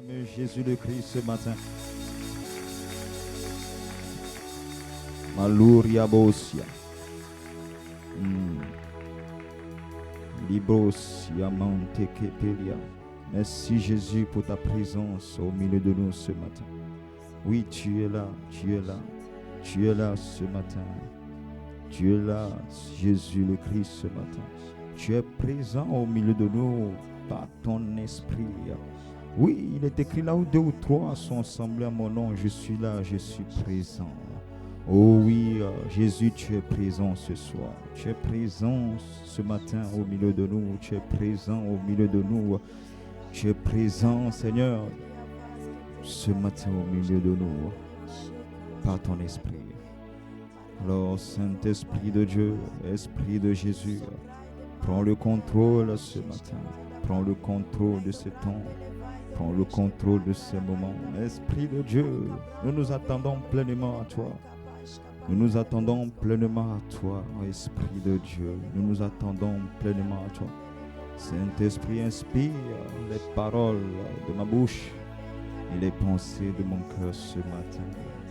acclamer Jésus le Christ ce matin. Maluria Bosia. Librosia Mantekepelia. Merci Jésus pour ta présence au milieu de nous ce matin. Oui, tu es là, tu es là, tu es là ce matin. Tu es là, Jésus le Christ ce matin. Tu es présent au milieu de nous par ton esprit. Oui, il est écrit là où 2 ou 3 sont assemblés à mon nom. Je suis là, je suis présent. Oh oui, Jésus, tu es présent ce soir. Tu es présent ce matin au milieu de nous. Tu es présent au milieu de nous. Tu es présent, Seigneur, ce matin au milieu de nous, par ton esprit. Alors, Saint-Esprit de Dieu, Esprit de Jésus, prends le contrôle ce matin. Prends le contrôle de ce temps. Prends le contrôle de ces moments. Esprit de Dieu, nous nous attendons pleinement à toi. Nous nous attendons pleinement à toi, Esprit de Dieu. Nous nous attendons pleinement à toi. Saint-Esprit, inspire les paroles de ma bouche et les pensées de mon cœur ce matin.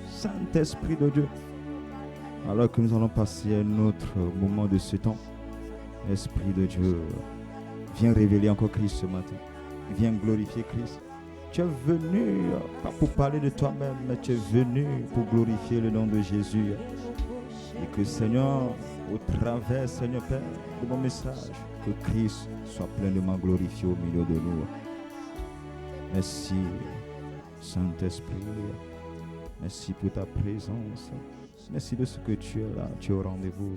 Saint-Esprit de Dieu, alors que nous allons passer à un autre moment de ce temps, Esprit de Dieu, viens révéler encore Christ ce matin. Viens glorifier Christ. Tu es venu pas pour parler de toi-même, mais tu es venu pour glorifier le nom de Jésus. Et que Seigneur, au travers, Seigneur Père, de mon message, que Christ soit pleinement glorifié au milieu de nous. Merci, Saint-Esprit. Merci pour ta présence. Merci de ce que tu es là, tu es au rendez-vous.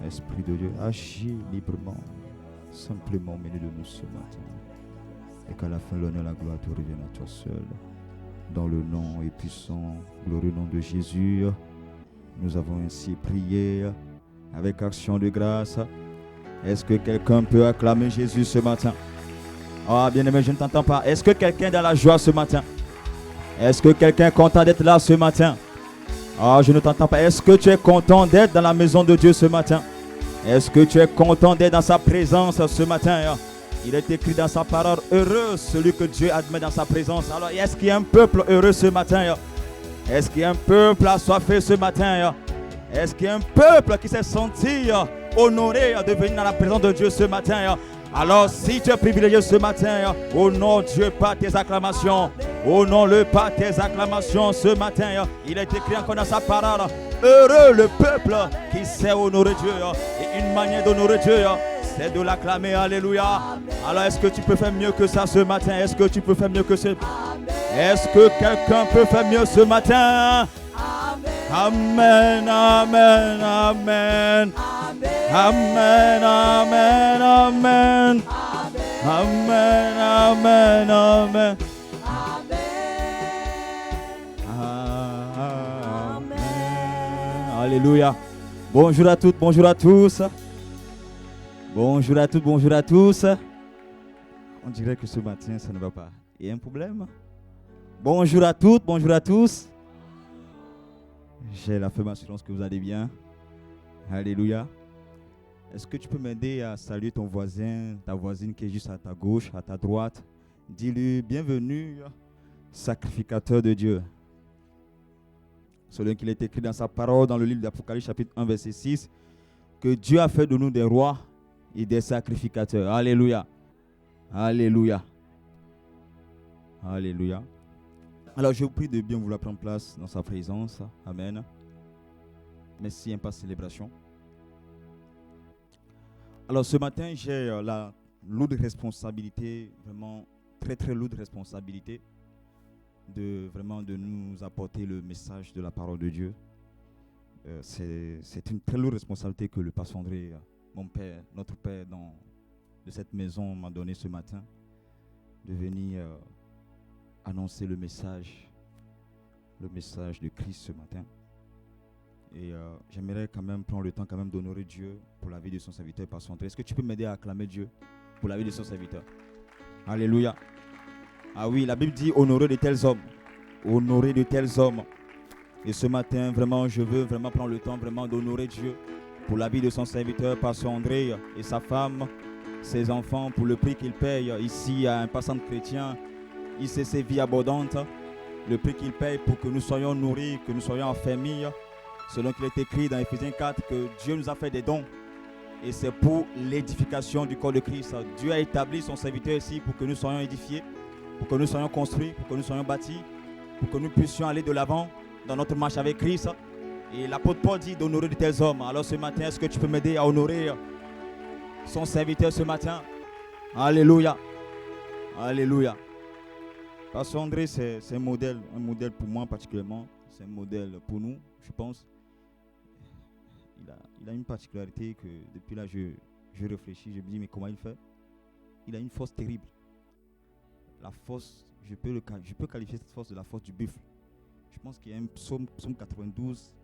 Esprit de Dieu, agis librement, simplement au milieu de nous ce matin. Et qu'à la fin, l'honneur et la gloire te reviennent à toi seul. Dans le nom et puissant, glorieux nom de Jésus, nous avons ainsi prié avec action de grâce. Est-ce que quelqu'un peut acclamer Jésus ce matin? Ah, bien-aimé, je ne t'entends pas. Est-ce que quelqu'un est dans la joie ce matin? Est-ce que quelqu'un est content d'être là ce matin? Ah, je ne t'entends pas. Est-ce que tu es content d'être dans la maison de Dieu ce matin? Est-ce que tu es content d'être dans sa présence ce matin? Il est écrit dans sa parole, heureux celui que Dieu admet dans sa présence. Alors, est-ce qu'il y a un peuple heureux ce matin? Est-ce qu'il y a un peuple assoiffé ce matin? Est-ce qu'il y a un peuple qui s'est senti honoré de venir dans la présence de Dieu ce matin? Alors, si tu es privilégié ce matin, honore Dieu par tes acclamations. Honore-le par tes acclamations ce matin. Il est écrit encore dans sa parole, heureux le peuple qui sait honorer Dieu. Et une manière d'honorer Dieu, c'est de l'acclamer. Alléluia. Alors, est-ce que tu peux faire mieux que ça ce matin? Est-ce que tu peux faire mieux que ce... Est-ce que quelqu'un peut faire mieux ce matin? Amen, amen, amen. Amen, amen, amen. Amen, amen, amen. Amen. Alléluia. Bonjour à toutes, bonjour à tous. Bonjour à toutes, bonjour à tous. On dirait que ce matin, ça ne va pas. Il y a un problème? Bonjour à toutes, bonjour à tous. J'ai la ferme assurance que vous allez bien. Alléluia. Est-ce que tu peux m'aider à saluer ton voisin, ta voisine qui est juste à ta gauche, à ta droite? Dis-lui, bienvenue, sacrificateur de Dieu. Selon qu'il est écrit dans sa parole, dans le livre d'Apocalypse, chapitre 1, verset 6, que Dieu a fait de nous des rois et des sacrificateurs. Alléluia. Alléluia. Alléluia. Alors, je vous prie de bien vouloir prendre place dans sa présence. Amen. Merci, un pas de célébration. Alors, ce matin, j'ai la lourde responsabilité, vraiment très, très lourde responsabilité, de nous apporter le message de la parole de Dieu. C'est une très lourde responsabilité que le pasteur André, mon père, notre père de cette maison m'a donné ce matin, de venir annoncer le message de Christ ce matin. Et j'aimerais quand même prendre le temps quand même d'honorer Dieu pour la vie de son serviteur, pasteur André. Est-ce que tu peux m'aider à acclamer Dieu pour la vie de son serviteur? Alléluia. Ah oui, la Bible dit honorer de tels hommes. Honorer de tels hommes. Et ce matin, vraiment, je veux vraiment prendre le temps vraiment d'honorer Dieu pour la vie de son serviteur, pasteur André, et sa femme, ses enfants, pour le prix qu'il paye ici à un passant chrétien. Il sait ses vies abondantes, le prix qu'il paye pour que nous soyons nourris, que nous soyons en famille. Selon qu'il est écrit dans Éphésiens 4 que Dieu nous a fait des dons. Et c'est pour l'édification du corps de Christ. Dieu a établi son serviteur ici pour que nous soyons édifiés, pour que nous soyons construits, pour que nous soyons bâtis, pour que nous puissions aller de l'avant dans notre marche avec Christ. Et l'apôtre Paul dit d'honorer de tels hommes. Alors ce matin, est-ce que tu peux m'aider à honorer son serviteur ce matin? Alléluia. Alléluia. Pasteur André, c'est un modèle pour moi particulièrement. C'est un modèle pour nous, je pense. Il a une particularité que depuis là, je réfléchis, je me dis, mais comment il fait? Il a une force terrible. La force, je peux qualifier cette force de la force du buffle. Je pense qu'il y a un psaume 92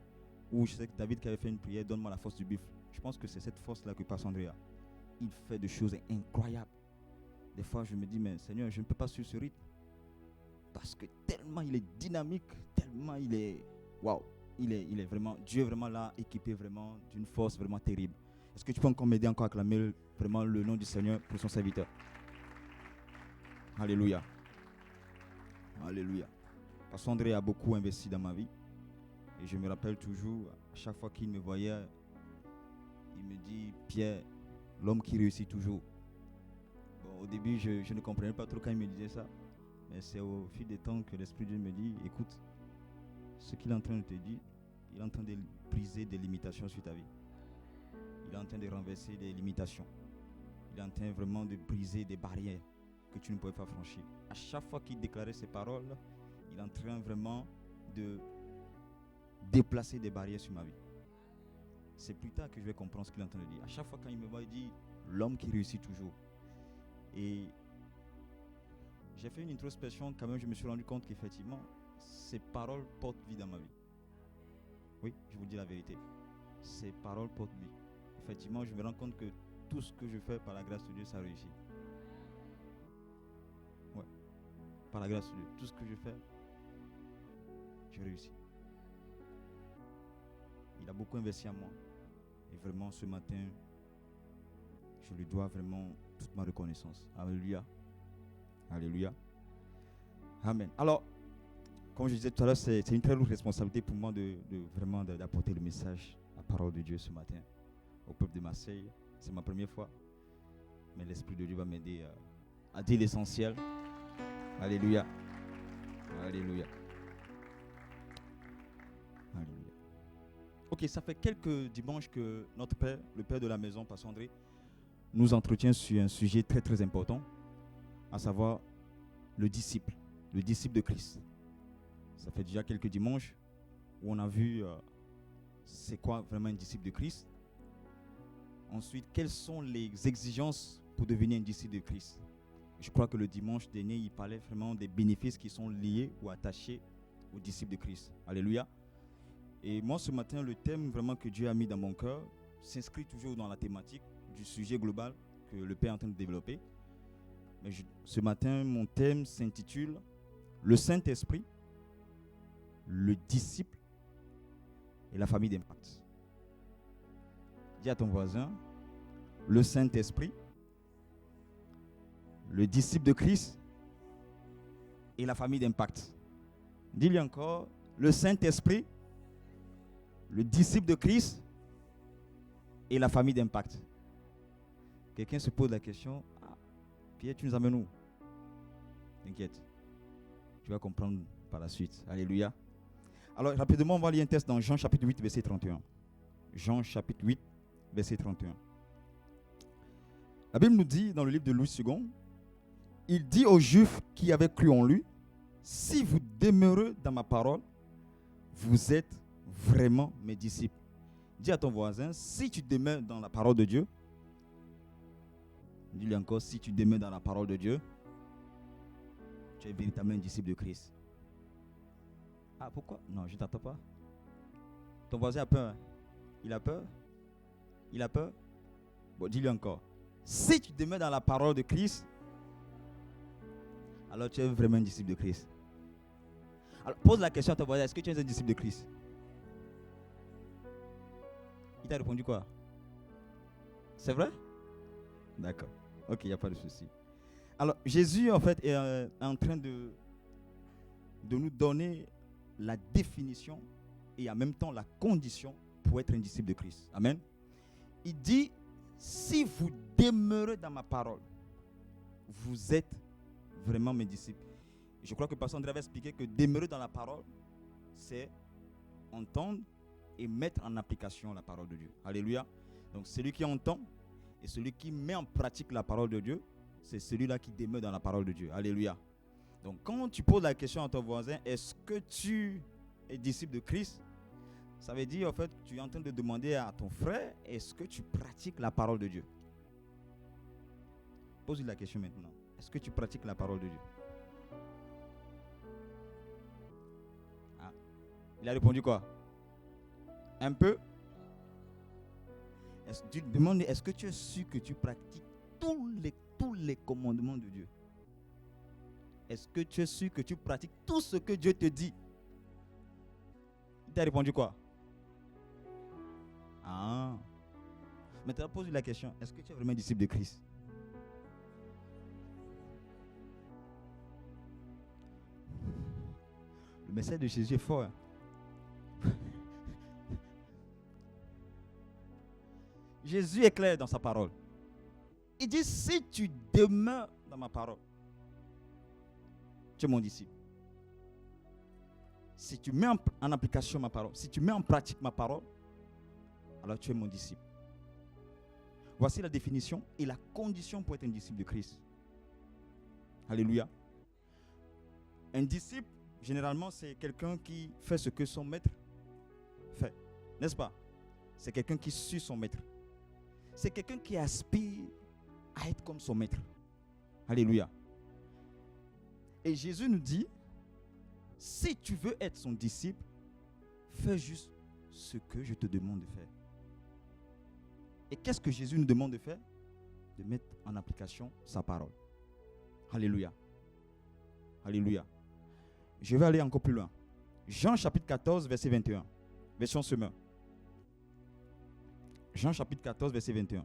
où je sais que David qui avait fait une prière, donne-moi la force du buffle. Je pense que c'est cette force-là que passe Andrea. Il fait des choses incroyables. Des fois, je me dis, mais Seigneur, je ne peux pas suivre ce rythme. Parce que tellement il est dynamique, tellement il est... Waouh! Il est vraiment... Dieu est vraiment là, équipé vraiment d'une force vraiment terrible. Est-ce que tu peux encore m'aider encore à acclamer vraiment le nom du Seigneur pour son serviteur? Alléluia. Alléluia. Parce qu'André a beaucoup investi dans ma vie. Et je me rappelle toujours, à chaque fois qu'il me voyait, il me dit, Pierre, l'homme qui réussit toujours. Bon, au début, je ne comprenais pas trop quand il me disait ça. Mais c'est au fil des temps que l'Esprit de Dieu me dit, écoute, ce qu'il est en train de te dire, il est en train de briser des limitations sur ta vie. Il est en train de renverser des limitations. Il est en train vraiment de briser des barrières que tu ne pouvais pas franchir. À chaque fois qu'il déclarait ces paroles, il est en train vraiment de déplacer des barrières sur ma vie. C'est plus tard que je vais comprendre ce qu'il est en train de dire. À chaque fois quand il me voit, il dit, l'homme qui réussit toujours. Et j'ai fait une introspection, quand même, je me suis rendu compte qu'effectivement, ces paroles portent vie dans ma vie. Oui, je vous dis la vérité. Ces paroles portent vie. Effectivement, je me rends compte que tout ce que je fais par la grâce de Dieu, ça réussit. Ouais, par la grâce de Dieu. Tout ce que je fais, je réussis. Il a beaucoup investi en moi. Et vraiment, ce matin, je lui dois vraiment toute ma reconnaissance. Alléluia. Alléluia. Amen. Alors, comme je disais tout à l'heure, c'est une très lourde responsabilité pour moi vraiment d'apporter le message, la parole de Dieu ce matin au peuple de Marseille. C'est ma première fois, mais l'Esprit de Dieu va m'aider à dire l'essentiel. Alléluia. Alléluia. Alléluia. Ok, ça fait quelques dimanches que notre Père, le Père de la maison, Pasteur André, nous entretient sur un sujet très très important, à savoir le disciple de Christ. Ça fait déjà quelques dimanches où on a vu c'est quoi vraiment un disciple de Christ. Ensuite, quelles sont les exigences pour devenir un disciple de Christ. Je crois que le dimanche dernier, il parlait vraiment des bénéfices qui sont liés ou attachés aux disciples de Christ. Alléluia. Et moi, ce matin, le thème vraiment que Dieu a mis dans mon cœur s'inscrit toujours dans la thématique du sujet global que le Père est en train de développer. Mais ce matin, mon thème s'intitule « Le Saint-Esprit, le disciple et la famille d'impact ». Dis à ton voisin, le Saint-Esprit, le disciple de Christ et la famille d'impact. Dis-lui encore, le Saint-Esprit, le disciple de Christ et la famille d'impact. Quelqu'un se pose la question, Pierre, tu nous amènes où? T'inquiète, tu vas comprendre par la suite. Alléluia. Alors, rapidement, on va lire un texte dans Jean chapitre 8, verset 31. Jean chapitre 8, verset 31. La Bible nous dit, dans le livre de Louis II, il dit aux Juifs qui avaient cru en lui, si vous demeurez dans ma parole, vous êtes vraiment mes disciples. Dis à ton voisin, si tu demeures dans la parole de Dieu, dis-lui encore, si tu demeures dans la parole de Dieu, tu es véritablement un disciple de Christ. Ah, pourquoi? Non, je ne t'attends pas. Ton voisin a peur. Il a peur? Il a peur? Bon, dis-lui encore. Si tu demeures dans la parole de Christ, alors tu es vraiment un disciple de Christ. Alors, pose la question à ton voisin, est-ce que tu es un disciple de Christ? Il t'a répondu quoi? C'est vrai? D'accord. Ok, il n'y a pas de souci. Alors, Jésus, en fait, est en train de nous donner la définition et en même temps la condition pour être un disciple de Christ. Amen. Il dit, si vous demeurez dans ma parole, vous êtes vraiment mes disciples. Je crois que Pasteur André avait expliqué que demeurer dans la parole, c'est entendre et mettre en application la parole de Dieu. Alléluia. Donc celui qui entend et celui qui met en pratique la parole de Dieu, c'est celui-là qui demeure dans la parole de Dieu. Alléluia. Donc quand tu poses la question à ton voisin, est-ce que tu es disciple de Christ? Ça veut dire en fait que tu es en train de demander à ton frère, est-ce que tu pratiques la parole de Dieu? Pose-lui la question maintenant. Est-ce que tu pratiques la parole de Dieu? Ah. Il a répondu quoi? Un peu? Tu te demandes, est-ce que tu es sûr que tu pratiques tous les commandements de Dieu? Est-ce que tu es sûr que tu pratiques tout ce que Dieu te dit? Il t'a répondu quoi? Ah. Maintenant, pose-lui la question. Est-ce que tu es vraiment disciple de Christ? Le message de Jésus est fort. Hein? Jésus est clair dans sa parole. Il dit, si tu demeures dans ma parole, tu es mon disciple. Si tu mets en application ma parole, si tu mets en pratique ma parole, alors tu es mon disciple. Voici la définition et la condition pour être un disciple de Christ. Alléluia. Un disciple, généralement, c'est quelqu'un qui fait ce que son maître fait. N'est-ce pas? C'est quelqu'un qui suit son maître. C'est quelqu'un qui aspire à être comme son maître. Alléluia. Et Jésus nous dit, si tu veux être son disciple, fais juste ce que je te demande de faire. Et qu'est-ce que Jésus nous demande de faire? De mettre en application sa parole. Alléluia. Alléluia. Je vais aller encore plus loin. Jean chapitre 14, verset 21. Version Semeur. Jean chapitre 14, verset 21.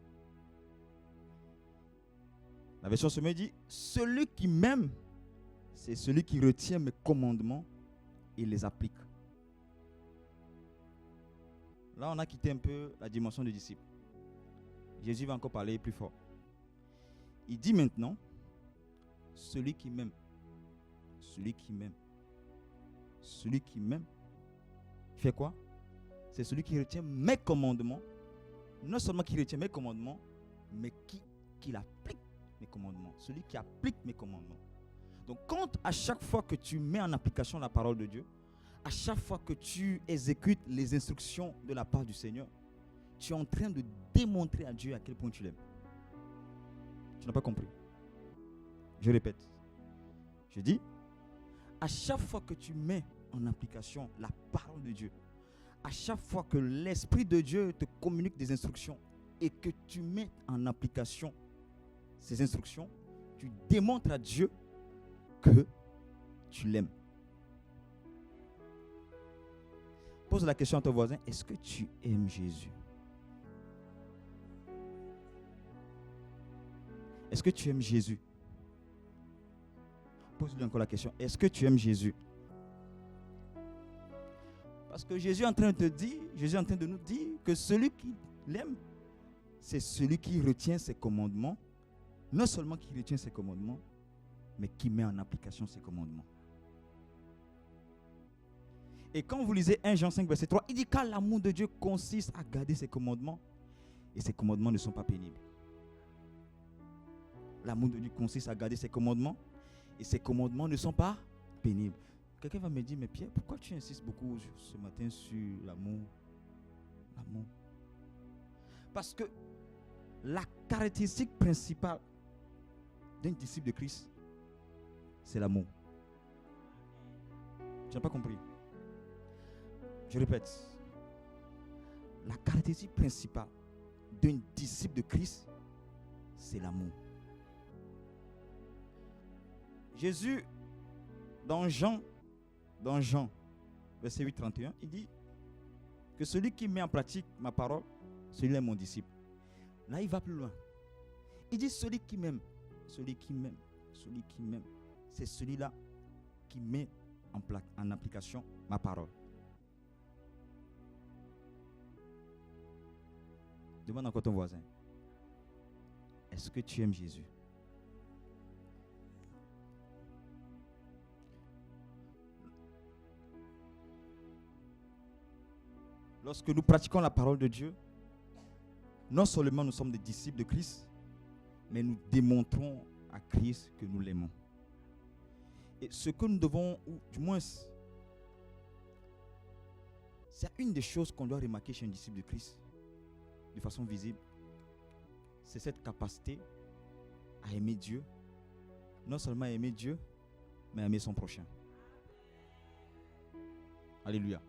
La version Semeur dit, celui qui m'aime, c'est celui qui retient mes commandements et les applique. Là, on a quitté un peu la dimension du disciple. Jésus va encore parler plus fort. Il dit maintenant, celui qui m'aime, celui qui m'aime, celui qui m'aime, fait quoi? C'est celui qui retient mes commandements. Non seulement qui retient mes commandements, mais qui applique mes commandements. Celui qui applique mes commandements. Donc, quand à chaque fois que tu mets en application la parole de Dieu, à chaque fois que tu exécutes les instructions de la part du Seigneur, tu es en train de démontrer à Dieu à quel point tu l'aimes. Tu n'as pas compris. Je répète. Je dis, à chaque fois que tu mets en application la parole de Dieu, à chaque fois que l'Esprit de Dieu te communique des instructions et que tu mets en application ces instructions, tu démontres à Dieu que tu l'aimes. Pose la question à ton voisin, est-ce que tu aimes Jésus? Est-ce que tu aimes Jésus? Pose-lui encore la question, est-ce que tu aimes Jésus? Parce que Jésus est en train de te dire, Jésus est en train de nous dire que celui qui l'aime, c'est celui qui retient ses commandements. Non seulement qui retient ses commandements, mais qui met en application ses commandements. Et quand vous lisez 1 Jean 5, verset 3, il dit car l'amour de Dieu consiste à garder ses commandements, et ses commandements ne sont pas pénibles. L'amour de Dieu consiste à garder ses commandements, et ses commandements ne sont pas pénibles. Quelqu'un va me dire, mais Pierre, pourquoi tu insistes beaucoup ce matin sur l'amour? L'amour. Parce que la caractéristique principale d'un disciple de Christ, c'est l'amour. Tu n'as pas compris? Je répète. La caractéristique principale d'un disciple de Christ, c'est l'amour. Jésus, dans Jean, verset 8, 31, il dit que celui qui met en pratique ma parole, celui-là est mon disciple. Là, il va plus loin. Il dit celui qui m'aime, celui qui m'aime, celui qui m'aime, c'est celui-là qui met en application ma parole. Demande encore ton voisin. Est-ce que tu aimes Jésus? Lorsque nous pratiquons la parole de Dieu, non seulement nous sommes des disciples de Christ, mais nous démontrons à Christ que nous l'aimons. Et ce que nous devons, ou du moins, c'est une des choses qu'on doit remarquer chez un disciple de Christ, de façon visible, c'est cette capacité à aimer Dieu, non seulement à aimer Dieu, mais à aimer son prochain. Alléluia.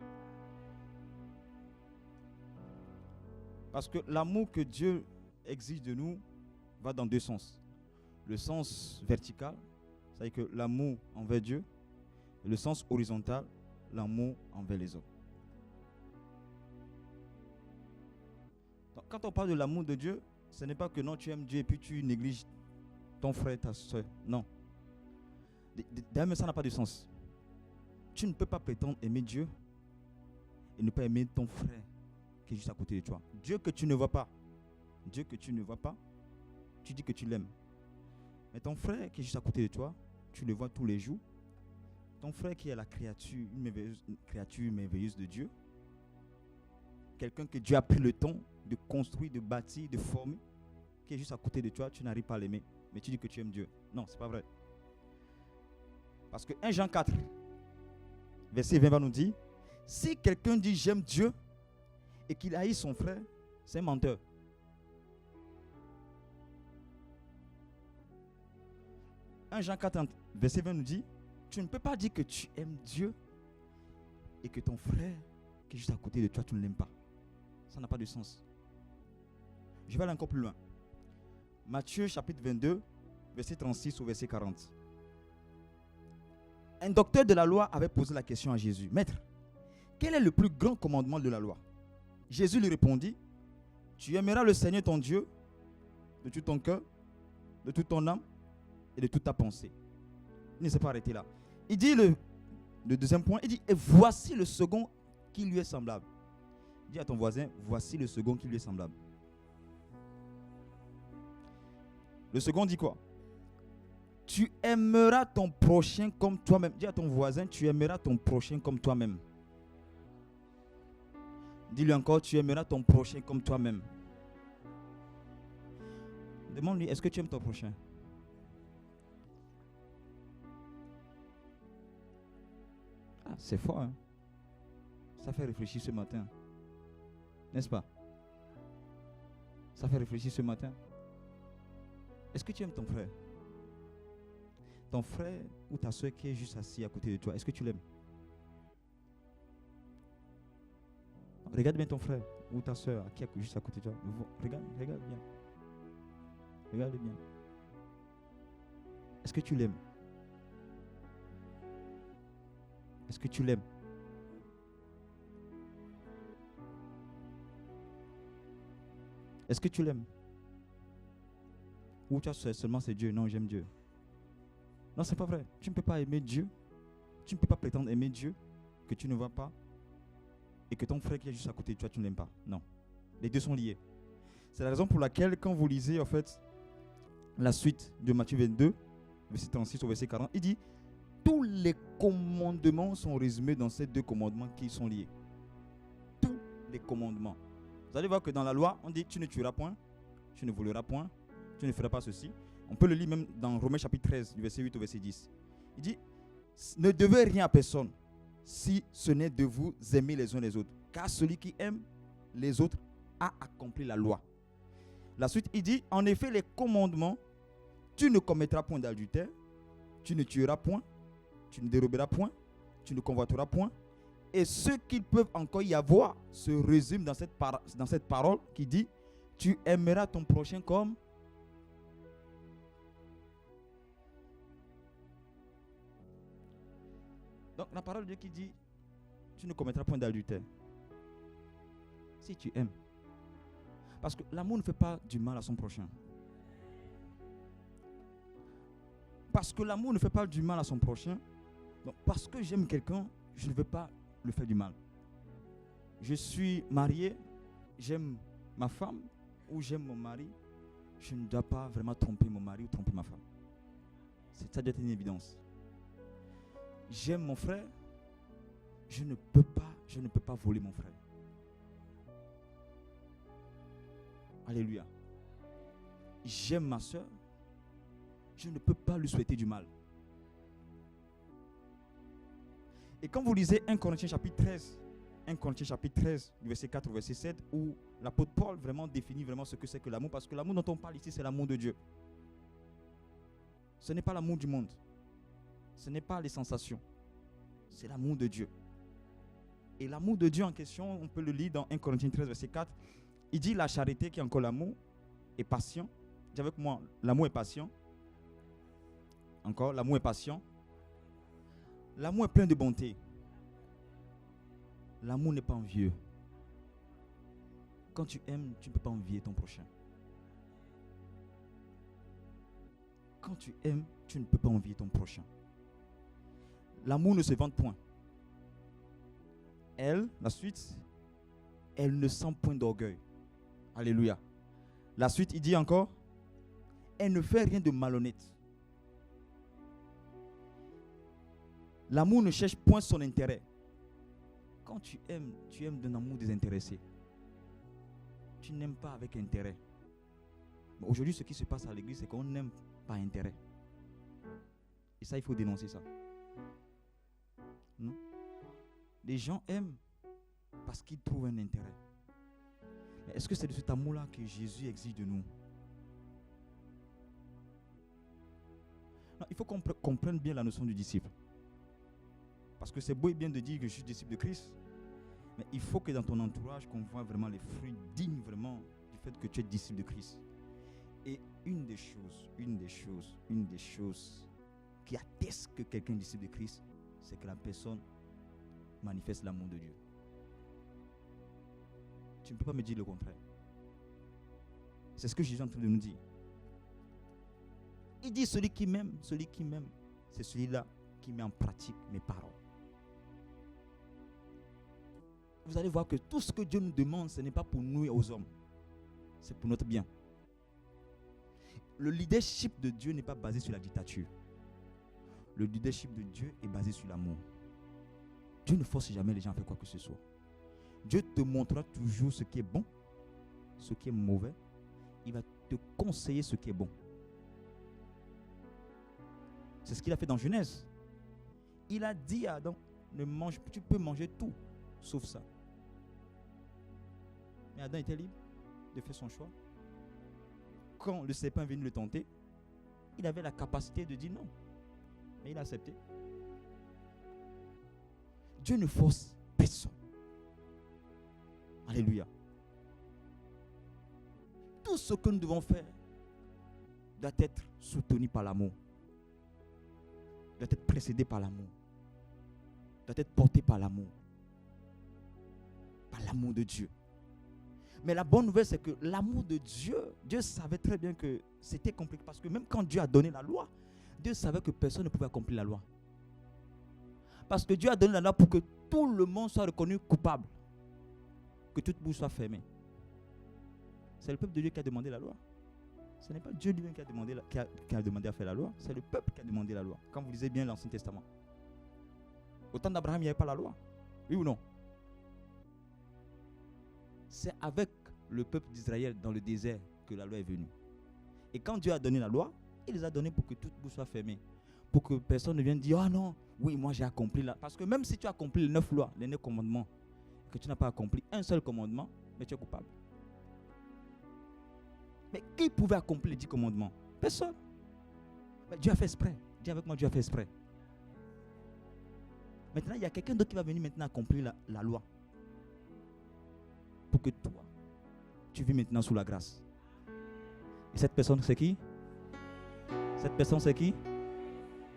Parce que l'amour que Dieu exige de nous va dans deux sens. Le sens vertical, c'est-à-dire que l'amour envers Dieu, et le sens horizontal, l'amour envers les autres. Donc, quand on parle de l'amour de Dieu, ce n'est pas que non, tu aimes Dieu et puis tu négliges ton frère et ta soeur. Non. D'ailleurs, ça n'a pas de sens. Tu ne peux pas prétendre aimer Dieu et ne pas aimer ton frère qui est juste à côté de toi. Dieu que tu ne vois pas. Dieu que tu ne vois pas, tu dis que tu l'aimes. Mais ton frère qui est juste à côté de toi, tu le vois tous les jours. Ton frère qui est la créature, une créature merveilleuse de Dieu. Quelqu'un que Dieu a pris le temps de construire, de bâtir, de former, qui est juste à côté de toi, tu n'arrives pas à l'aimer. Mais tu dis que tu aimes Dieu. Non, c'est pas vrai. Parce que 1 Jean 4, verset 20 va nous dire, si quelqu'un dit j'aime Dieu et qu'il haït son frère, c'est un menteur. Jean 4, verset 20 nous dit, tu ne peux pas dire que tu aimes Dieu et que ton frère qui est juste à côté de toi, tu ne l'aimes pas. Ça n'a pas de sens. Je vais aller encore plus loin. Matthieu chapitre 22, verset 36 au verset 40. Un docteur de la loi avait posé la question à Jésus. Maître, quel est le plus grand commandement de la loi? Jésus lui répondit, tu aimeras le Seigneur ton Dieu de tout ton cœur, de toute ton âme et de toute ta pensée. Il ne s'est pas arrêté là. Il dit le deuxième point, il dit, et voici le second qui lui est semblable. Dis à ton voisin, voici le second qui lui est semblable. Le second dit quoi? Tu aimeras ton prochain comme toi-même. Dis à ton voisin, tu aimeras ton prochain comme toi-même. Dis-lui encore, tu aimeras ton prochain comme toi-même. Demande-lui, est-ce que tu aimes ton prochain? Ah, c'est fort, hein? Ça fait réfléchir ce matin. N'est-ce pas? Ça fait réfléchir ce matin. Est-ce que tu aimes ton frère? Ton frère ou ta soeur qui est juste assis à côté de toi, est-ce que tu l'aimes? Regarde bien ton frère ou ta soeur qui est juste à côté de toi. Regarde bien. Regarde bien. Est-ce que tu l'aimes? Est-ce que tu l'aimes? Est-ce que tu l'aimes? Ou tu as seulement c'est Dieu? Non, j'aime Dieu. Non, c'est pas vrai. Tu ne peux pas aimer Dieu. Tu ne peux pas prétendre aimer Dieu que tu ne vois pas et que ton frère qui est juste à côté de toi, tu ne l'aimes pas. Non. Les deux sont liés. C'est la raison pour laquelle, quand vous lisez en fait la suite de Matthieu 22, verset 36 au verset 40, il dit tous les commandements sont résumés dans ces deux commandements qui sont liés. Tous les commandements. Vous allez voir que dans la loi, on dit tu ne tueras point, tu ne voleras point, tu ne feras pas ceci. On peut le lire même dans Romains chapitre 13, du verset 8 au verset 10. Il dit, ne devez rien à personne, si ce n'est de vous aimer les uns les autres. Car celui qui aime les autres a accompli la loi. La suite, il dit, en effet, les commandements, tu ne commettras point d'adultère, tu ne tueras point, tu ne déroberas point, tu ne convoiteras point. Et ce qu'ils peuvent encore y avoir se résume dans cette parole qui dit, tu aimeras ton prochain comme... Donc la parole de Dieu qui dit, tu ne commettras point d'adultère. Si tu aimes. Parce que l'amour ne fait pas du mal à son prochain. parce que l'amour ne fait pas du mal à son prochain, donc parce que j'aime quelqu'un, je ne veux pas le faire du mal. Je suis marié, j'aime ma femme ou j'aime mon mari, je ne dois pas vraiment tromper mon mari ou tromper ma femme. Ça doit être une évidence. J'aime mon frère, je ne peux pas voler mon frère. Alléluia. J'aime ma soeur, je ne peux pas lui souhaiter du mal. Et quand vous lisez 1 Corinthiens chapitre 13, 1 Corinthiens chapitre 13, du verset 4 au verset 7, où l'apôtre Paul vraiment définit vraiment ce que c'est que l'amour, parce que l'amour dont on parle ici, c'est l'amour de Dieu. Ce n'est pas l'amour du monde. Ce n'est pas les sensations. C'est l'amour de Dieu. Et l'amour de Dieu en question, on peut le lire dans 1 Corinthiens 13, verset 4. Il dit la charité qui est encore l'amour est patient. Dis avec moi, l'amour est patient. Encore, l'amour est patient. L'amour est plein de bonté. L'amour n'est pas envieux. Quand tu aimes, tu ne peux pas envier ton prochain. Quand tu aimes, tu ne peux pas envier ton prochain. L'amour ne se vante point. La suite, elle ne sent point d'orgueil. Alléluia. La suite, il dit encore, elle ne fait rien de malhonnête. L'amour ne cherche point son intérêt. Quand tu aimes d'un amour désintéressé. Tu n'aimes pas avec intérêt. Mais aujourd'hui, ce qui se passe à l'église, c'est qu'on n'aime pas intérêt. Et ça, il faut dénoncer ça. Non? Les gens aiment parce qu'ils trouvent un intérêt. Mais est-ce que c'est de cet amour-là que Jésus exige de nous? Non, il faut qu'on comprenne bien la notion du disciple. Parce que c'est beau et bien de dire que je suis disciple de Christ. Mais il faut que dans ton entourage, qu'on voit vraiment les fruits dignes vraiment du fait que tu es disciple de Christ. Et une des choses qui atteste que quelqu'un est disciple de Christ, c'est que la personne manifeste l'amour de Dieu. Tu ne peux pas me dire le contraire. C'est ce que Jésus est en train de nous dire. Il dit celui qui m'aime, c'est celui-là qui met en pratique mes paroles. Vous allez voir que tout ce que Dieu nous demande, ce n'est pas pour nous et aux hommes. C'est pour notre bien. Le leadership de Dieu n'est pas basé sur la dictature. Le leadership de Dieu est basé sur l'amour. Dieu ne force jamais les gens à faire quoi que ce soit. Dieu te montrera toujours ce qui est bon, ce qui est mauvais. Il va te conseiller ce qui est bon. C'est ce qu'il a fait dans Genèse. Il a dit à Adam, tu peux manger tout, sauf ça. Mais Adam était libre de faire son choix. Quand le serpent est venu le tenter, il avait la capacité de dire non. Mais il a accepté. Dieu ne force personne. Alléluia. Tout ce que nous devons faire doit être soutenu par l'amour. Doit être précédé par l'amour. Doit être porté par l'amour. Par l'amour de Dieu. Mais la bonne nouvelle, c'est que l'amour de Dieu, Dieu savait très bien que c'était compliqué. Parce que même quand Dieu a donné la loi, Dieu savait que personne ne pouvait accomplir la loi. Parce que Dieu a donné la loi pour que tout le monde soit reconnu coupable. Que toute bouche soit fermée. C'est le peuple de Dieu qui a demandé la loi. Ce n'est pas Dieu lui-même qui a demandé à faire la loi. C'est le peuple qui a demandé la loi. Quand vous lisez bien l'Ancien Testament. Au temps d'Abraham, il n'y avait pas la loi. Oui ou non? C'est avec le peuple d'Israël dans le désert que la loi est venue. Et quand Dieu a donné la loi, il les a donnés pour que toute bouche soit fermée. Pour que personne ne vienne dire, oh non, oui, moi j'ai accompli la... Parce que même si tu as accompli les 9 lois, les 9 commandements, que tu n'as pas accompli un seul commandement, mais tu es coupable. Mais qui pouvait accomplir les 10 commandements? Personne. Mais Dieu a fait exprès. Dis avec moi, Dieu a fait exprès. Maintenant, il y a quelqu'un d'autre qui va venir maintenant accomplir la loi. Pour que toi, tu vis maintenant sous la grâce. Et cette personne, c'est qui? Cette personne, c'est qui?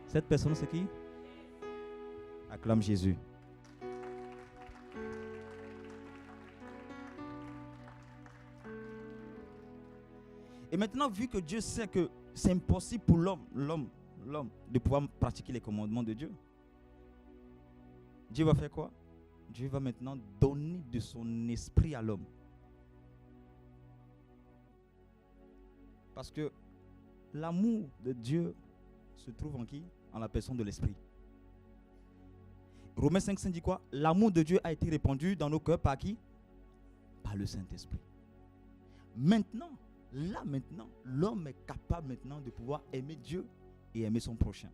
Cette personne, c'est qui? Acclame Jésus. Et maintenant, vu que Dieu sait que c'est impossible pour l'homme l'homme de pouvoir pratiquer les commandements de Dieu. Dieu va faire quoi? Dieu va maintenant donner de son esprit à l'homme. Parce que l'amour de Dieu se trouve en qui? En la personne de l'esprit. Romains 5 dit quoi? L'amour de Dieu a été répandu dans nos cœurs par qui? Par le Saint-Esprit. Maintenant, l'homme est capable maintenant de pouvoir aimer Dieu et aimer son prochain.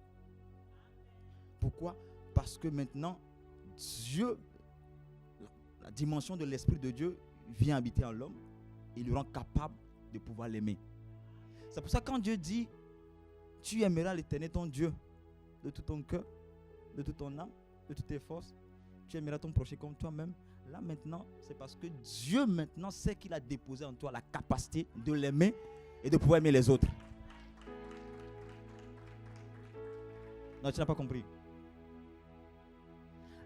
Pourquoi? Parce que maintenant, Dieu, la dimension de l'Esprit de Dieu vient habiter en l'homme et le rend capable de pouvoir l'aimer. C'est pour ça que quand Dieu dit, tu aimeras l'Éternel ton Dieu de tout ton cœur, de toute ton âme, de toutes tes forces, tu aimeras ton prochain comme toi-même. Là maintenant, c'est parce que Dieu maintenant sait qu'il a déposé en toi la capacité de l'aimer et de pouvoir aimer les autres. Non, tu n'as pas compris.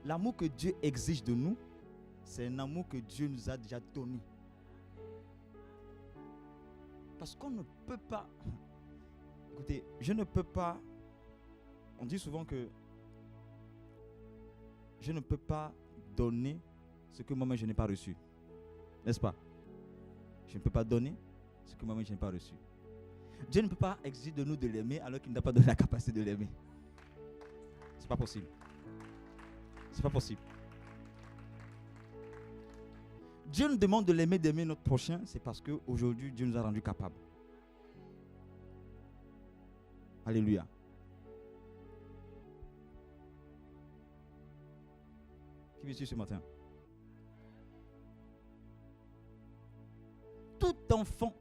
L'amour que Dieu exige de nous, c'est un amour que Dieu nous a déjà donné. Parce qu'on ne peut pas... Écoutez, je ne peux pas... On dit souvent que je ne peux pas donner ce que moi-même je n'ai pas reçu. N'est-ce pas? Je ne peux pas donner ce que moi-même je n'ai pas reçu. Dieu ne peut pas exiger de nous de l'aimer alors qu'il n'a pas donné la capacité de l'aimer. C'est pas possible. C'est pas possible. Dieu nous demande de l'aimer, d'aimer notre prochain, c'est parce qu'aujourd'hui Dieu nous a rendus capables. Alléluia. Qui me suit ce matin? Tout enfant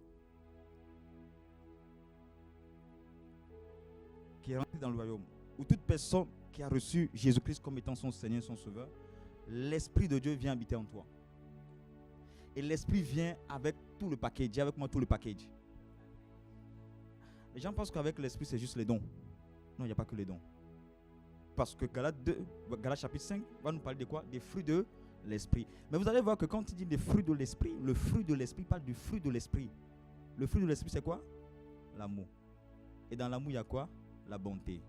qui est rentré dans le royaume, ou toute personne qui a reçu Jésus-Christ comme étant son Seigneur, son Sauveur, l'Esprit de Dieu vient habiter en toi. Et l'Esprit vient avec tout le package. Dis avec moi tout le package. Les gens pensent qu'avec l'Esprit, c'est juste les dons. Non, il n'y a pas que les dons. Parce que Galates chapitre 5 va nous parler de quoi? Des fruits de l'Esprit. Mais vous allez voir que quand il dit des fruits de l'Esprit, le fruit de l'Esprit parle du fruit de l'Esprit. Le fruit de l'Esprit, c'est quoi? L'amour. Et dans l'amour, il y a quoi? La bonté,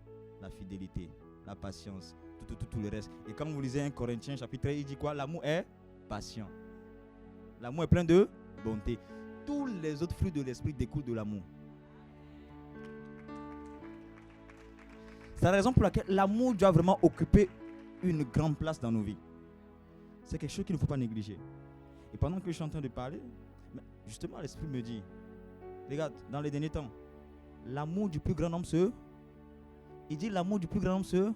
la fidélité, la patience, tout le reste. Et quand vous lisez 1 Corinthiens chapitre 3, il dit quoi? L'amour est patient. L'amour est plein de bonté. Tous les autres fruits de l'Esprit découlent de l'amour. C'est la raison pour laquelle l'amour doit vraiment occuper une grande place dans nos vies. C'est quelque chose qu'il ne faut pas négliger. Et pendant que je suis en train de parler, justement l'Esprit me dit, regarde, dans les derniers temps, l'amour du plus grand homme il dit l'amour du plus grand homme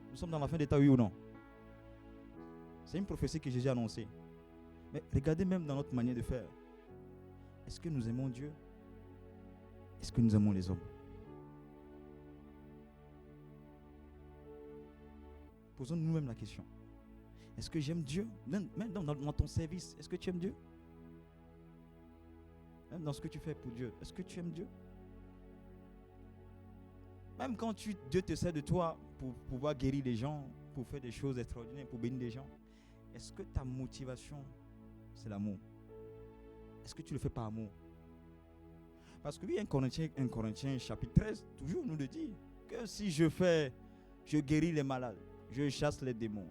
nous sommes dans la fin des temps, oui ou non? C'est une prophétie que Jésus a annoncée. Mais regardez même dans notre manière de faire. Est-ce que nous aimons Dieu? Est-ce que nous aimons les hommes? Posons-nous nous-mêmes la question. Est-ce que j'aime Dieu? Même dans ton service, est-ce que tu aimes Dieu? Même dans ce que tu fais pour Dieu, est-ce que tu aimes Dieu? Même quand Dieu te sert de toi pour pouvoir guérir les gens, pour faire des choses extraordinaires, pour bénir les gens, est-ce que ta motivation, c'est l'amour? Est-ce que tu le fais par amour? Parce que oui, 1 Corinthiens chapitre 13, toujours nous le dit, que si je guéris les malades, je chasse les démons,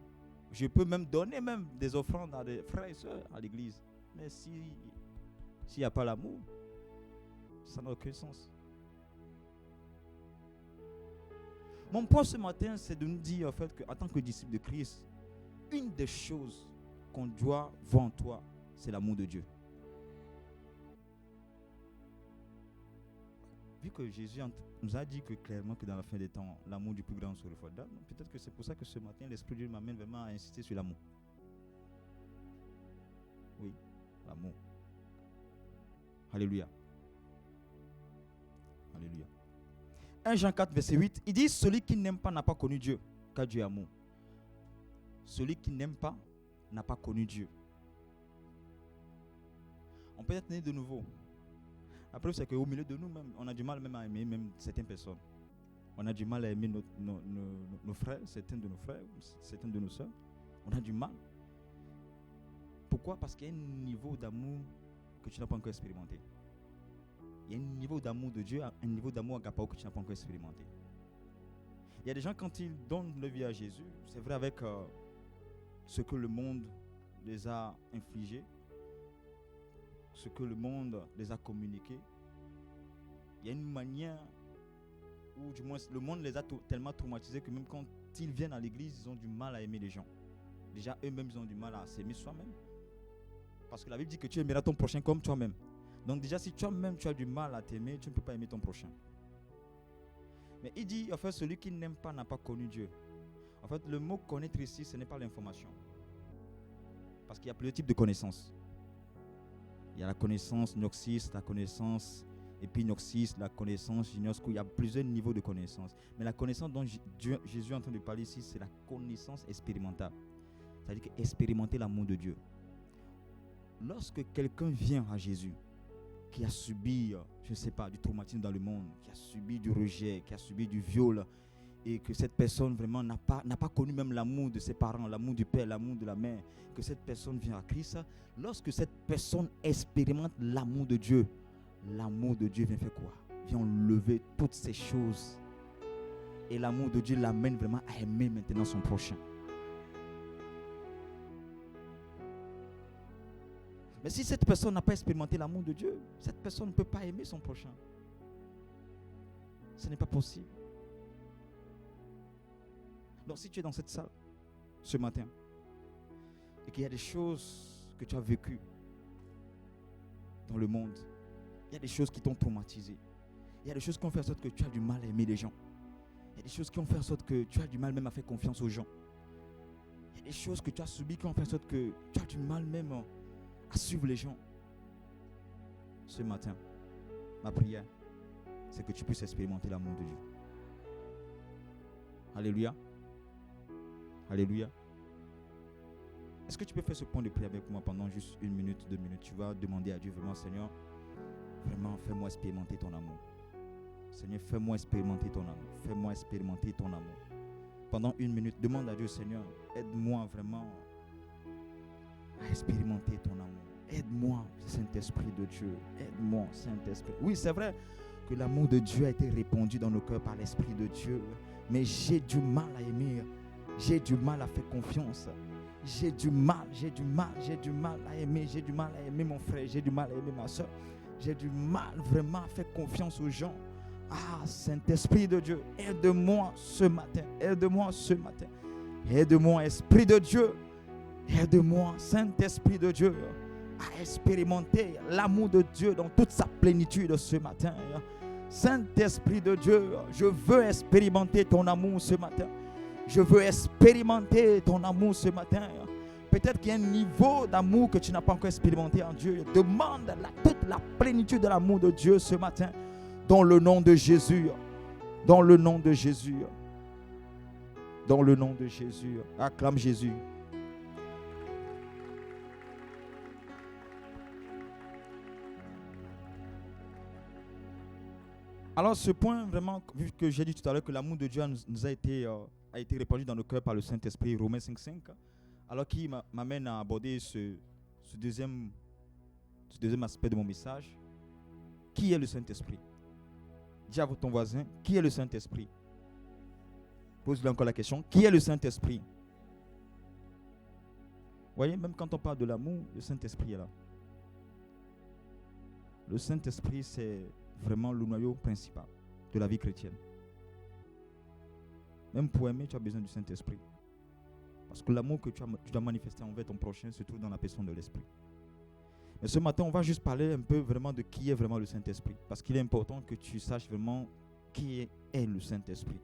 je peux même donner même des offrandes à des frères et sœurs à l'église. Mais s'il n'y a pas l'amour, ça n'a aucun sens. Mon point ce matin, c'est de nous dire en fait qu'en tant que disciple de Christ, une des choses qu'on doit voir en toi, c'est l'amour de Dieu. Vu que Jésus nous a dit que clairement que dans la fin des temps, l'amour du plus grand se refroidira, peut-être que c'est pour ça que ce matin, l'Esprit de Dieu m'amène vraiment à insister sur l'amour. Oui, l'amour. Alléluia. Alléluia. 1 Jean 4, verset 8, il dit, celui qui n'aime pas n'a pas connu Dieu, car Dieu est amour. Celui qui n'aime pas n'a pas connu Dieu. On peut être né de nouveau. La preuve, c'est qu'au milieu de nous-mêmes, on a du mal même à aimer même certaines personnes. On a du mal à aimer nos frères, certains de nos frères, certaines de nos soeurs. On a du mal. Pourquoi? Parce qu'il y a un niveau d'amour que tu n'as pas encore expérimenté. Il y a un niveau d'amour de Dieu, un niveau d'amour agapao que tu n'as pas encore expérimenté. Il y a des gens, quand ils donnent leur vie à Jésus, c'est vrai avec ce que le monde les a infligés, ce que le monde les a communiqué. Il y a une manière où, du moins, le monde les a tellement traumatisés que même quand ils viennent à l'église, ils ont du mal à aimer les gens. Déjà, eux-mêmes, ils ont du mal à s'aimer soi-même. Parce que la Bible dit que tu aimeras ton prochain comme toi-même. Donc déjà, si toi-même, tu as du mal à t'aimer, tu ne peux pas aimer ton prochain. Mais il dit, en fait, celui qui n'aime pas n'a pas connu Dieu. En fait, le mot connaître ici, ce n'est pas l'information. Parce qu'il y a plusieurs types de connaissances. Il y a la connaissance noxis, la connaissance épinoxis, la connaissance gignosco. Il y a plusieurs niveaux de connaissance. Mais la connaissance dont Jésus est en train de parler ici, c'est la connaissance expérimentale. C'est-à-dire expérimenter l'amour de Dieu. Lorsque quelqu'un vient à Jésus, qui a subi, je ne sais pas, du traumatisme dans le monde, qui a subi du rejet, qui a subi du viol, et que cette personne vraiment n'a pas connu même l'amour de ses parents, l'amour du père, l'amour de la mère, que cette personne vient à Christ, lorsque cette personne expérimente l'amour de Dieu vient faire quoi? Vient enlever toutes ces choses. Et l'amour de Dieu l'amène vraiment à aimer maintenant son prochain. Mais si cette personne n'a pas expérimenté l'amour de Dieu, cette personne ne peut pas aimer son prochain. Ce n'est pas possible. Donc si tu es dans cette salle ce matin et qu'il y a des choses que tu as vécues dans le monde, il y a des choses qui t'ont traumatisé, il y a des choses qui ont fait en sorte que tu as du mal à aimer les gens, il y a des choses qui ont fait en sorte que tu as du mal même à faire confiance aux gens, il y a des choses que tu as subies qui ont fait en sorte que tu as du mal même à suivre les gens. Ce matin, ma prière, c'est que tu puisses expérimenter l'amour de Dieu. Alléluia. Alléluia. Est-ce que tu peux faire ce point de prière avec moi pendant juste 1 minute, 2 minutes? Tu vas demander à Dieu vraiment, Seigneur, vraiment fais-moi expérimenter ton amour. Seigneur, fais-moi expérimenter ton amour. Fais-moi expérimenter ton amour. Pendant 1 minute, demande à Dieu, Seigneur, aide-moi vraiment à expérimenter ton amour. Aide-moi, Saint-Esprit de Dieu. Aide-moi, Saint-Esprit. Oui, c'est vrai que l'amour de Dieu a été répandu dans nos cœurs par l'Esprit de Dieu. Mais j'ai du mal à aimer. J'ai du mal à faire confiance. J'ai du mal à aimer. J'ai du mal à aimer mon frère. J'ai du mal à aimer ma soeur. J'ai du mal vraiment à faire confiance aux gens. Ah, Saint-Esprit de Dieu, aide-moi ce matin. Aide-moi ce matin. Aide-moi, Esprit de Dieu. Aide-moi, Saint-Esprit de Dieu, à expérimenter l'amour de Dieu dans toute sa plénitude ce matin. Saint-Esprit de Dieu, je veux expérimenter ton amour ce matin. Je veux expérimenter ton amour ce matin. Peut-être qu'il y a un niveau d'amour que tu n'as pas encore expérimenté en Dieu. Demande toute la plénitude de l'amour de Dieu ce matin. Dans le nom de Jésus. Dans le nom de Jésus. Dans le nom de Jésus. Acclame Jésus. Alors ce point, vraiment, vu que j'ai dit tout à l'heure que l'amour de Dieu nous a été répandu dans nos cœurs par le Saint-Esprit, Romains 5,5, alors qui m'amène à aborder ce deuxième aspect de mon message. Qui est le Saint-Esprit? Dis à ton voisin, qui est le Saint-Esprit? Pose-lui encore la question, qui est le Saint-Esprit? Vous voyez, même quand on parle de l'amour, le Saint-Esprit est là. Le Saint-Esprit, c'est vraiment le noyau principal de la vie chrétienne. Même pour aimer, tu as besoin du Saint-Esprit. Parce que l'amour que tu dois manifester envers ton prochain se trouve dans la personne de l'Esprit. Mais ce matin, on va juste parler un peu vraiment de qui est vraiment le Saint-Esprit. Parce qu'il est important que tu saches vraiment qui est le Saint-Esprit.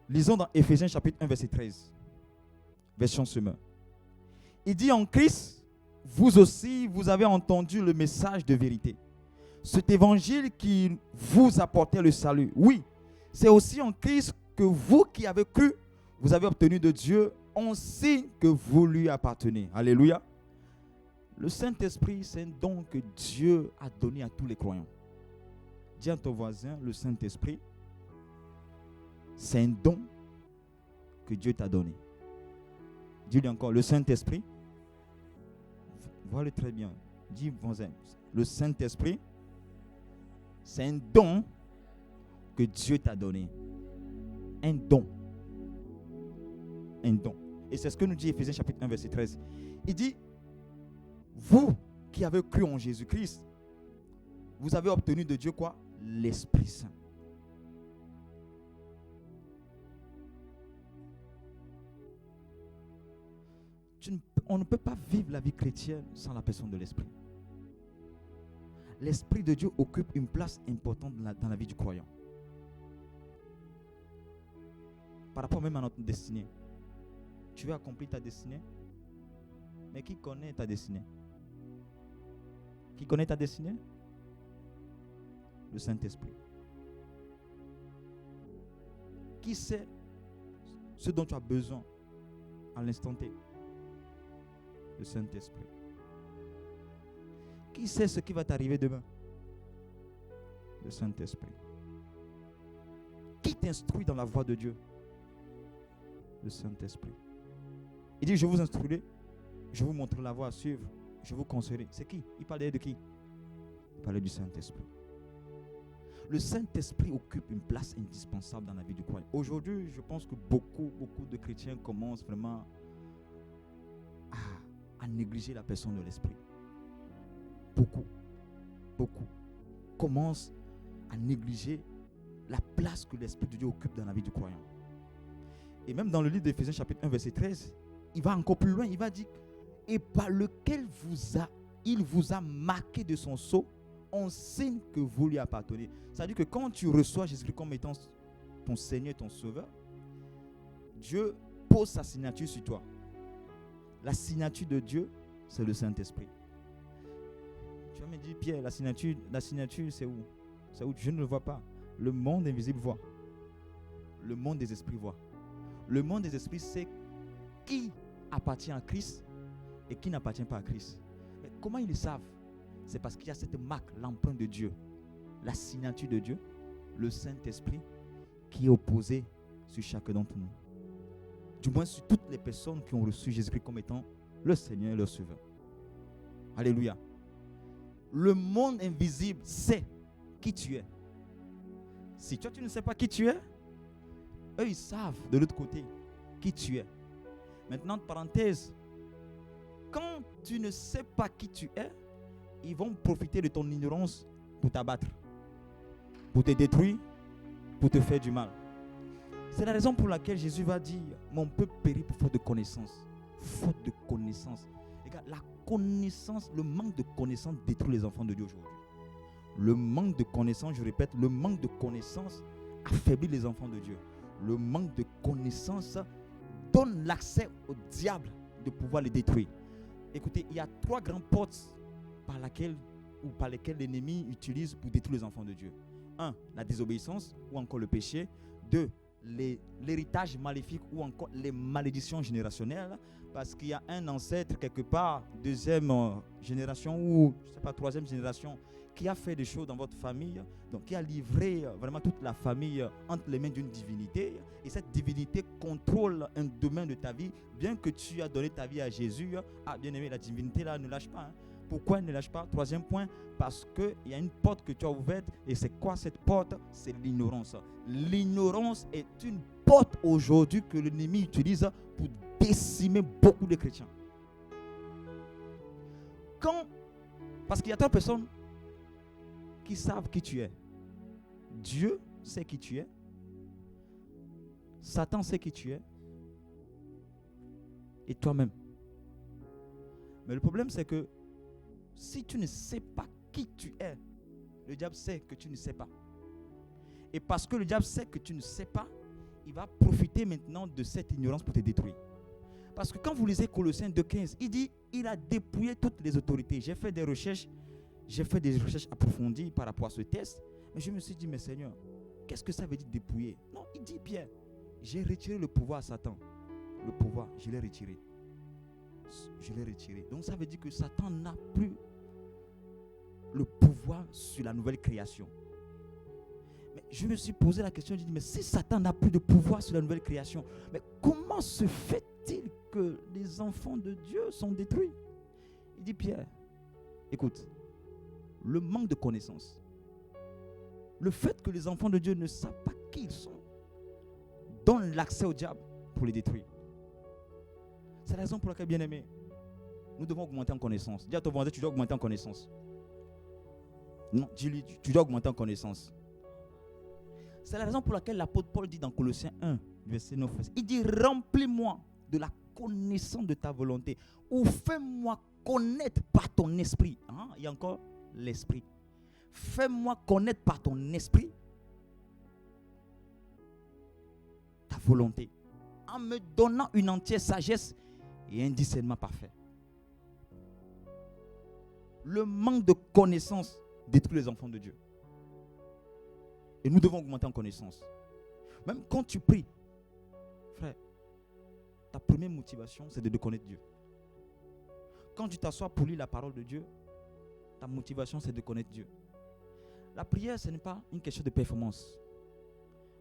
Lisons dans Éphésiens chapitre 1, verset 13. Version Semeur. Il dit en Christ, vous aussi, vous avez entendu le message de vérité. Cet évangile qui vous apportait le salut. Oui, c'est aussi en Christ que vous qui avez cru, vous avez obtenu de Dieu un signe que vous lui appartenez. Alléluia. Le Saint-Esprit, c'est un don que Dieu a donné à tous les croyants. Dis à ton voisin, le Saint-Esprit, c'est un don que Dieu t'a donné. Dis-lui encore, le Saint-Esprit, vois-le très bien. Dis voisin, le Saint-Esprit, C'est un don que Dieu t'a donné. Un don. Un don. Et c'est ce que nous dit Éphésiens chapitre 1, verset 13. Il dit, vous qui avez cru en Jésus-Christ, vous avez obtenu de Dieu quoi? L'Esprit Saint. On ne peut pas vivre la vie chrétienne sans la personne de l'Esprit. L'Esprit de Dieu occupe une place importante dans la vie du croyant. Par rapport même à notre destinée. Tu veux accomplir ta destinée? Mais qui connaît ta destinée? Qui connaît ta destinée? Le Saint-Esprit. Qui sait ce dont tu as besoin à l'instant T? Le Saint-Esprit. Qui sait ce qui va t'arriver demain? Le Saint-Esprit. Qui t'instruit dans la voie de Dieu? Le Saint-Esprit. Il dit, je vous instruirai, je vous montrerai la voie à suivre, je vous conseillerai. C'est qui? Il parlait de qui? Il parlait du Saint-Esprit. Le Saint-Esprit occupe une place indispensable dans la vie du croyant. Aujourd'hui, je pense que beaucoup de chrétiens commencent vraiment à négliger la personne de l'Esprit. Beaucoup commencent à négliger la place que l'Esprit de Dieu occupe dans la vie du croyant. Et même dans le livre d'Éphésiens chapitre 1 verset 13, il va encore plus loin, il va dire, et par lequel il vous a marqué de son sceau, en signe que vous lui appartenez. C'est-à-dire que quand tu reçois Jésus-Christ comme étant ton Seigneur et ton Sauveur, Dieu pose sa signature sur toi. La signature de Dieu, c'est le Saint-Esprit. Tu vas me dire, Pierre, la signature c'est où? C'est où? Je ne le vois pas. Le monde invisible voit. Le monde des esprits voit. Le monde des esprits sait qui appartient à Christ et qui n'appartient pas à Christ. Mais comment ils le savent? C'est parce qu'il y a cette marque, l'empreinte de Dieu, la signature de Dieu, le Saint-Esprit qui est opposé sur chacun d'entre nous. Du moins sur toutes les personnes qui ont reçu Jésus-Christ comme étant le Seigneur et le Sauveur. Alléluia. Le monde invisible sait qui tu es. Si toi tu ne sais pas qui tu es, eux ils savent de l'autre côté qui tu es. Maintenant, parenthèse, quand tu ne sais pas qui tu es, ils vont profiter de ton ignorance pour t'abattre, pour te détruire, pour te faire du mal. C'est la raison pour laquelle Jésus va dire, mon peuple périt pour faute de connaissance. Faute de connaissance. Regarde, la connaissance, le manque de connaissance détruit les enfants de Dieu aujourd'hui. Le manque de connaissance, je répète, le manque de connaissance affaiblit les enfants de Dieu. Le manque de connaissance donne l'accès au diable de pouvoir les détruire. Écoutez, il y a 3 grandes portes par lesquelles l'ennemi utilise pour détruire les enfants de Dieu. 1, la désobéissance ou encore le péché. 2, l'héritage maléfique ou encore les malédictions générationnelles, parce qu'il y a un ancêtre quelque part, 2e génération ou je sais pas 3e génération, qui a fait des choses dans votre famille, donc qui a livré vraiment toute la famille entre les mains d'une divinité, et cette divinité contrôle un domaine de ta vie, bien que tu as donné ta vie à Jésus. Ah, bien aimé, la divinité là ne lâche pas. Pourquoi elle ne lâche pas? 3e point, parce qu'il y a une porte que tu as ouverte, et c'est quoi cette porte? C'est l'ignorance. L'ignorance est une porte aujourd'hui que l'ennemi utilise pour décimer beaucoup de chrétiens. Parce qu'il y a 3 personnes qui savent qui tu es. Dieu sait qui tu es. Satan sait qui tu es. Et toi-même. Mais le problème, c'est que si tu ne sais pas qui tu es, le diable sait que tu ne sais pas. Et parce que le diable sait que tu ne sais pas, il va profiter maintenant de cette ignorance pour te détruire. Parce que quand vous lisez Colossiens 2,15, il dit, il a dépouillé toutes les autorités. J'ai fait des recherches approfondies par rapport à ce test, mais je me suis dit, mais Seigneur, qu'est-ce que ça veut dire dépouiller? Non, il dit bien, j'ai retiré le pouvoir à Satan. Le pouvoir, je l'ai retiré. Je l'ai retiré. Donc ça veut dire que Satan n'a plus le pouvoir sur la nouvelle création. Mais je me suis posé la question, je dis, mais si Satan n'a plus de pouvoir sur la nouvelle création, mais comment se fait-il que les enfants de Dieu sont détruits? Il dit, Pierre, écoute, le manque de connaissance Le fait que les enfants de Dieu ne savent pas qui ils sont donne l'accès au diable pour les détruire. C'est la raison pour laquelle, bien aimé, nous devons augmenter en connaissance. Dis à ton voisin, tu dois augmenter en connaissance. Non, dis-lui, tu dois augmenter en connaissance. C'est la raison pour laquelle l'apôtre Paul dit dans Colossiens 1, verset 9, il dit, remplis-moi de la connaissance de ta volonté, ou fais-moi connaître par ton esprit. Il y a encore l'esprit. Fais-moi connaître par ton esprit ta volonté, en me donnant une entière sagesse et un discernement parfait. Le manque de connaissance détruit les enfants de Dieu. Et nous devons augmenter en connaissance. Même quand tu pries, frère, ta première motivation, c'est de connaître Dieu. Quand tu t'assois pour lire la parole de Dieu, ta motivation, c'est de connaître Dieu. La prière, ce n'est pas une question de performance.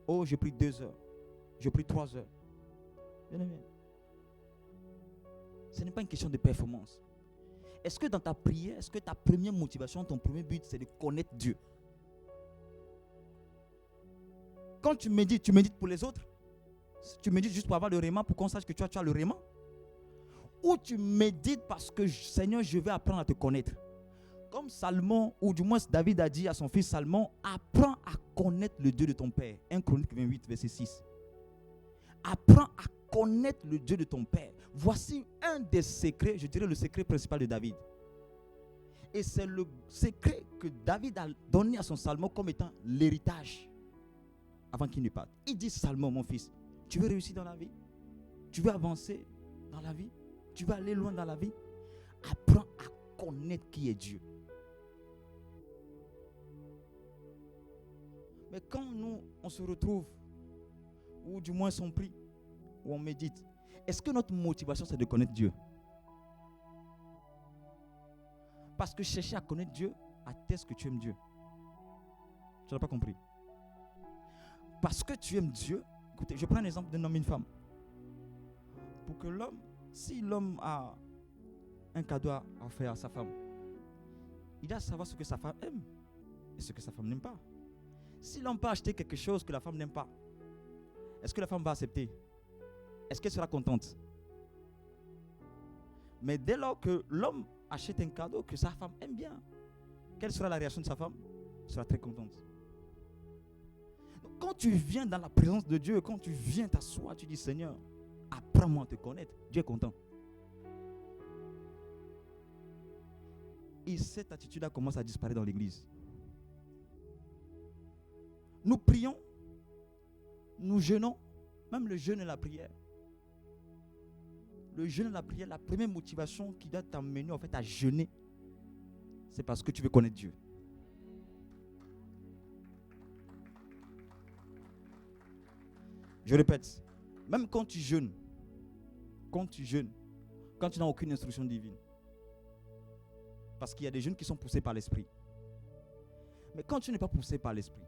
Oh, je prie 2 heures. Je prie 3 heures. Bien aimé. Ce n'est pas une question de performance. Est-ce que dans ta prière, est-ce que ta première motivation, ton premier but, c'est de connaître Dieu? Quand tu médites pour les autres? Tu médites juste pour avoir le réma, pour qu'on sache que tu as le réma? Ou tu médites parce que, Seigneur, je vais apprendre à te connaître? Comme Salomon, ou du moins David a dit à son fils Salomon, apprends à connaître le Dieu de ton Père. 1 Chronique 28, verset 6. Apprends à connaître le Dieu de ton Père. Voici un des secrets, je dirais le secret principal de David. Et c'est le secret que David a donné à son Salomon comme étant l'héritage avant qu'il ne parte. Il dit, Salomon, mon fils, tu veux réussir dans la vie? Tu veux avancer dans la vie? Tu veux aller loin dans la vie? Apprends à connaître qui est Dieu. Mais quand nous, on se retrouve, ou du moins on prie, ou on médite, est-ce que notre motivation c'est de connaître Dieu? Parce que chercher à connaître Dieu atteste que tu aimes Dieu. Tu n'as pas compris? Parce que tu aimes Dieu, écoutez, je prends un exemple d'un homme et une femme. Pour que l'homme, si l'homme a un cadeau à offrir à sa femme, il doit savoir ce que sa femme aime et ce que sa femme n'aime pas. Si l'homme peut acheter quelque chose que la femme n'aime pas, est-ce que la femme va accepter? Est-ce qu'elle sera contente? Mais dès lors que l'homme achète un cadeau que sa femme aime bien, quelle sera la réaction de sa femme? Elle sera très contente. Donc, quand tu viens dans la présence de Dieu, quand tu viens t'asseoir, tu dis, Seigneur, apprends-moi à te connaître. Dieu est content. Et cette attitude-là commence à disparaître dans l'église. Nous prions, nous jeûnons, même le jeûne et la prière. Le jeûne et la prière, la première motivation qui doit t'amener en fait à jeûner, c'est parce que tu veux connaître Dieu. Je répète, même quand tu jeûnes, quand tu n'as aucune instruction divine, parce qu'il y a des jeunes qui sont poussés par l'esprit. Mais quand tu n'es pas poussé par l'esprit,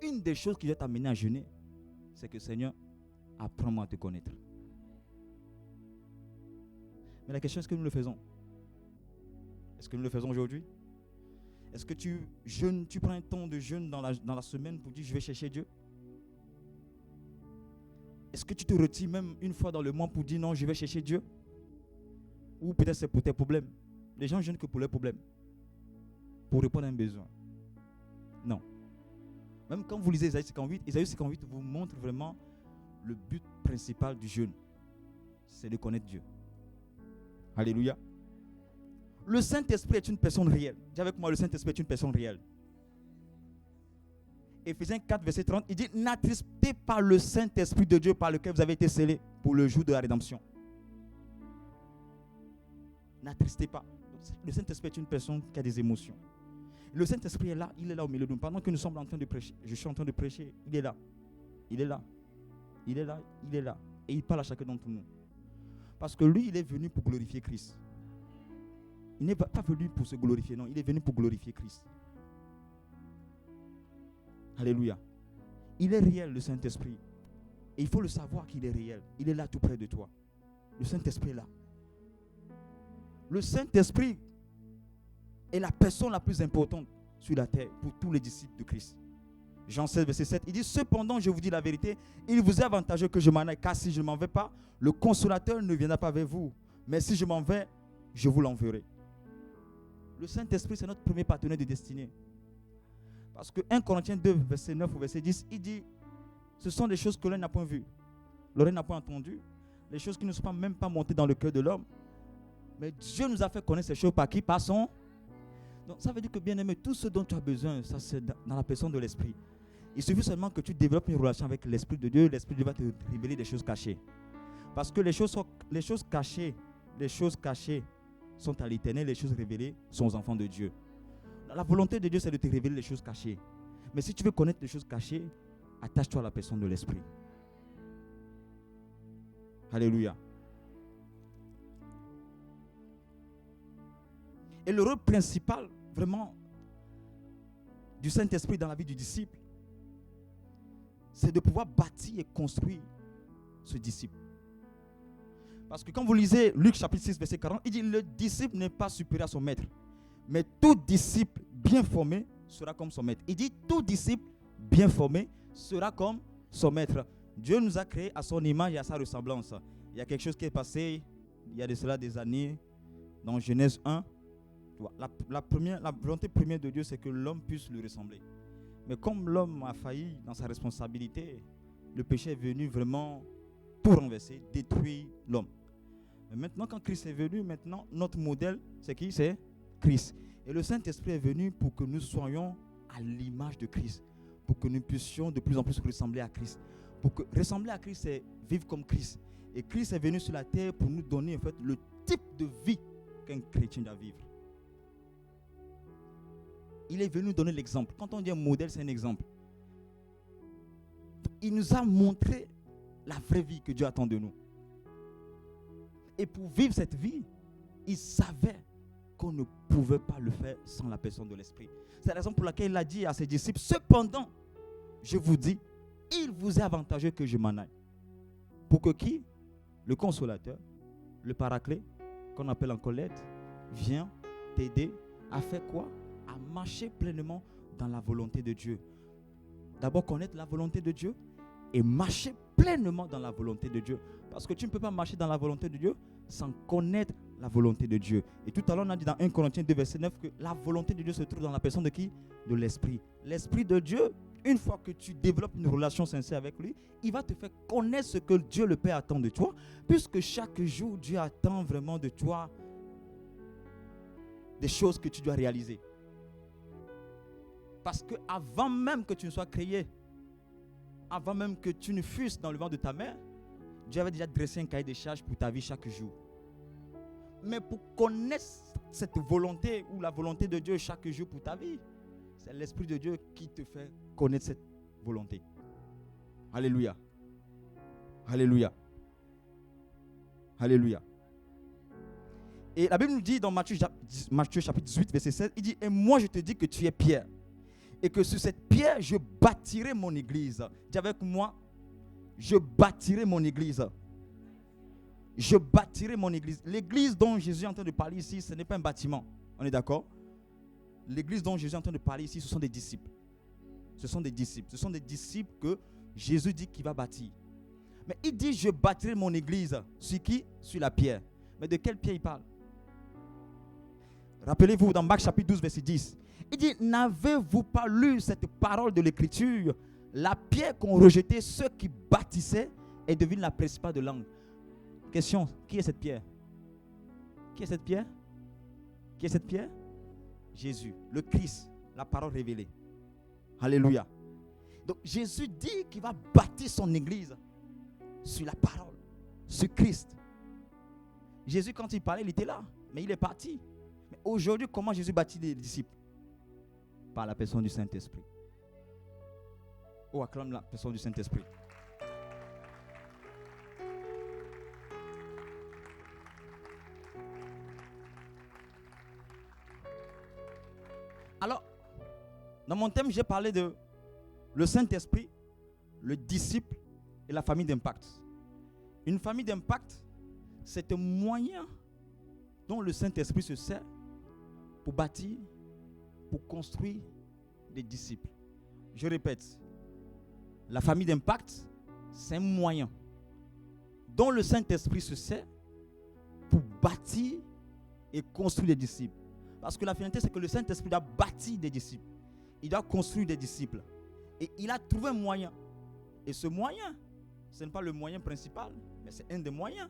une des choses qui doit t'amener à jeûner, c'est que Seigneur, apprends-moi à te connaître. Mais la question, est-ce que nous le faisons? Est-ce que nous le faisons aujourd'hui? Est-ce que tu jeûnes, tu prends un temps de jeûne dans la semaine pour dire je vais chercher Dieu? Est-ce que tu te retires même une fois dans le mois pour dire non, je vais chercher Dieu? Ou peut-être c'est pour tes problèmes. Les gens jeûnent que pour leurs problèmes, pour répondre à un besoin. Non. Même quand vous lisez Isaïe 58 vous montre vraiment le but principal du jeûne. C'est de connaître Dieu. Alléluia. Le Saint-Esprit est une personne réelle. Dis avec moi, le Saint-Esprit est une personne réelle. Éphésiens 4, verset 30, il dit, n'attristez pas le Saint-Esprit de Dieu par lequel vous avez été scellés pour le jour de la rédemption. N'attristez pas. Le Saint-Esprit est une personne qui a des émotions. Le Saint-Esprit est là, il est là au milieu de nous. Pendant que nous sommes en train de prêcher, je suis en train de prêcher, il est là. Il est là. Il est là, il est là. Et il parle à chacun d'entre nous. Parce que lui, il est venu pour glorifier Christ. Il n'est pas venu pour se glorifier, non. Il est venu pour glorifier Christ. Alléluia. Il est réel, le Saint-Esprit. Et il faut le savoir qu'il est réel. Il est là tout près de toi. Le Saint-Esprit est là. Le Saint-Esprit est la personne la plus importante sur la terre pour tous les disciples de Christ. Jean 16, verset 7, il dit, cependant, je vous dis la vérité, il vous est avantageux que je m'en aille, car si je ne m'en vais pas, le consolateur ne viendra pas vers vous. Mais si je m'en vais, je vous l'enverrai. Le Saint-Esprit, c'est notre premier partenaire de destinée. Parce que 1 Corinthiens 2, verset 9 ou verset 10, il dit, ce sont des choses que l'on n'a point vues, l'oreille n'a point entendu, les choses qui ne sont même pas montées dans le cœur de l'homme. Mais Dieu nous a fait connaître ces choses par qui? Par son. Donc ça veut dire que, bien aimé, tout ce dont tu as besoin, ça c'est dans la personne de l'Esprit. Il suffit seulement que tu développes une relation avec l'Esprit de Dieu. L'Esprit de Dieu va te révéler des choses cachées. Parce que les choses cachées sont à l'Éternel, les choses révélées sont aux enfants de Dieu. La volonté de Dieu, c'est de te révéler les choses cachées. Mais si tu veux connaître les choses cachées, attache-toi à la personne de l'Esprit. Alléluia. Et le rôle principal, vraiment, du Saint-Esprit dans la vie du disciple, c'est de pouvoir bâtir et construire ce disciple. Parce que quand vous lisez Luc chapitre 6, verset 40, il dit, le disciple n'est pas supérieur à son maître, mais tout disciple bien formé sera comme son maître. Il dit, tout disciple bien formé sera comme son maître. Dieu nous a créés à son image et à sa ressemblance. Il y a quelque chose qui est passé, il y a de cela des années, dans Genèse 1. La volonté première de Dieu, c'est que l'homme puisse lui ressembler. Mais comme l'homme a failli dans sa responsabilité, le péché est venu vraiment tout renverser, détruire l'homme. Mais maintenant, quand Christ est venu, maintenant, notre modèle, c'est qui? C'est Christ. Et le Saint-Esprit est venu pour que nous soyons à l'image de Christ, pour que nous puissions de plus en plus ressembler à Christ. Pour que ressembler à Christ, c'est vivre comme Christ. Et Christ est venu sur la terre pour nous donner en fait le type de vie qu'un chrétien doit vivre. Il est venu nous donner l'exemple. Quand on dit un modèle, c'est un exemple. Il nous a montré la vraie vie que Dieu attend de nous. Et pour vivre cette vie, il savait qu'on ne pouvait pas le faire sans la personne de l'Esprit. C'est la raison pour laquelle il a dit à ses disciples, cependant, je vous dis, il vous est avantageux que je m'en aille. Pour que qui? Le consolateur, le paraclet, qu'on appelle encore l'aide, vient t'aider à faire quoi? À marcher pleinement dans la volonté de Dieu. D'abord connaître la volonté de Dieu et marcher pleinement dans la volonté de Dieu. Parce que tu ne peux pas marcher dans la volonté de Dieu sans connaître la volonté de Dieu. Et tout à l'heure, on a dit dans 1 Corinthiens 2, verset 9 que la volonté de Dieu se trouve dans la personne de qui? De l'Esprit. L'Esprit de Dieu, une fois que tu développes une relation sincère avec lui, il va te faire connaître ce que Dieu le Père attend de toi, puisque chaque jour, Dieu attend vraiment de toi des choses que tu dois réaliser. Parce que avant même que tu ne sois créé, avant même que tu ne fusses dans le ventre de ta mère, Dieu avait déjà dressé un cahier des charges pour ta vie chaque jour. Mais pour connaître cette volonté ou la volonté de Dieu chaque jour pour ta vie, c'est l'Esprit de Dieu qui te fait connaître cette volonté. Alléluia. Alléluia. Alléluia. Et la Bible nous dit dans Matthieu chapitre 18, verset 16, il dit, et moi je te dis que tu es Pierre. Et que sur cette pierre, je bâtirai mon église. Dis avec moi, je bâtirai mon église. Je bâtirai mon église. L'église dont Jésus est en train de parler ici, ce n'est pas un bâtiment. On est d'accord? L'église dont Jésus est en train de parler ici, ce sont des disciples. Ce sont des disciples. Ce sont des disciples que Jésus dit qu'il va bâtir. Mais il dit, je bâtirai mon église. Sur qui? Sur la pierre. Mais de quelle pierre il parle? Rappelez-vous dans Marc chapitre 12, verset 10. Il dit, n'avez-vous pas lu cette parole de l'Écriture? La pierre qu'ont rejetée ceux qui bâtissaient est devenue la principale de l'angle. Question, qui est cette pierre? Qui est cette pierre? Qui est cette pierre? Jésus, le Christ, la parole révélée. Alléluia. Donc Jésus dit qu'il va bâtir son église sur la parole, sur Christ. Jésus, quand il parlait, il était là, mais il est parti. Mais aujourd'hui, comment Jésus bâtit les disciples? Par la personne du Saint-Esprit. Oh, acclame la personne du Saint-Esprit. Alors, dans mon thème, j'ai parlé de le Saint-Esprit, le disciple et la famille d'impact. Une famille d'impact, c'est un moyen dont le Saint-Esprit se sert pour bâtir, pour construire des disciples. Je répète, la famille d'impact, c'est un moyen dont le Saint-Esprit se sert pour bâtir et construire des disciples. Parce que la finalité, c'est que le Saint-Esprit doit bâtir des disciples. Il doit construire des disciples. Et il a trouvé un moyen. Et ce moyen, ce n'est pas le moyen principal, mais c'est un des moyens.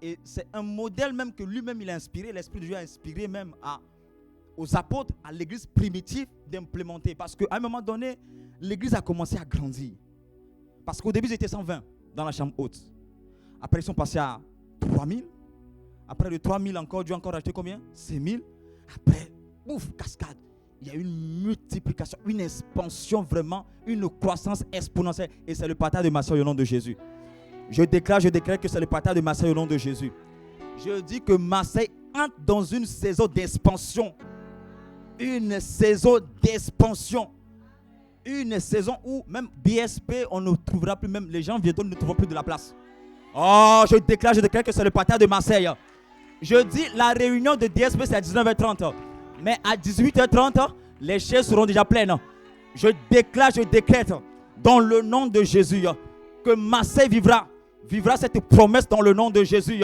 Et c'est un modèle même que lui-même il a inspiré, l'Esprit de Dieu a inspiré même aux apôtres, à l'église primitive d'implémenter. Parce qu'à un moment donné, l'église a commencé à grandir. Parce qu'au début, ils étaient 120 dans la chambre haute. Après, ils sont passés à 3000. Après de 3000 encore, Dieu a encore rajouté combien? 5000. Après, ouf, cascade. Il y a une multiplication, une expansion vraiment, une croissance exponentielle. Et c'est le partage de Marseille au nom de Jésus. Je déclare que c'est le partage de Marseille au nom de Jésus. Je dis que Marseille entre dans une saison d'expansion. Une saison d'expansion. Une saison où même DSP, on ne trouvera plus, même les gens viendront, ne trouveront plus de la place. Oh, je déclare que c'est le partage de Marseille. Je dis la réunion de DSP c'est à 19h30. Mais à 18h30, les chaises seront déjà pleines. Je décrète dans le nom de Jésus que Marseille vivra cette promesse dans le nom de Jésus.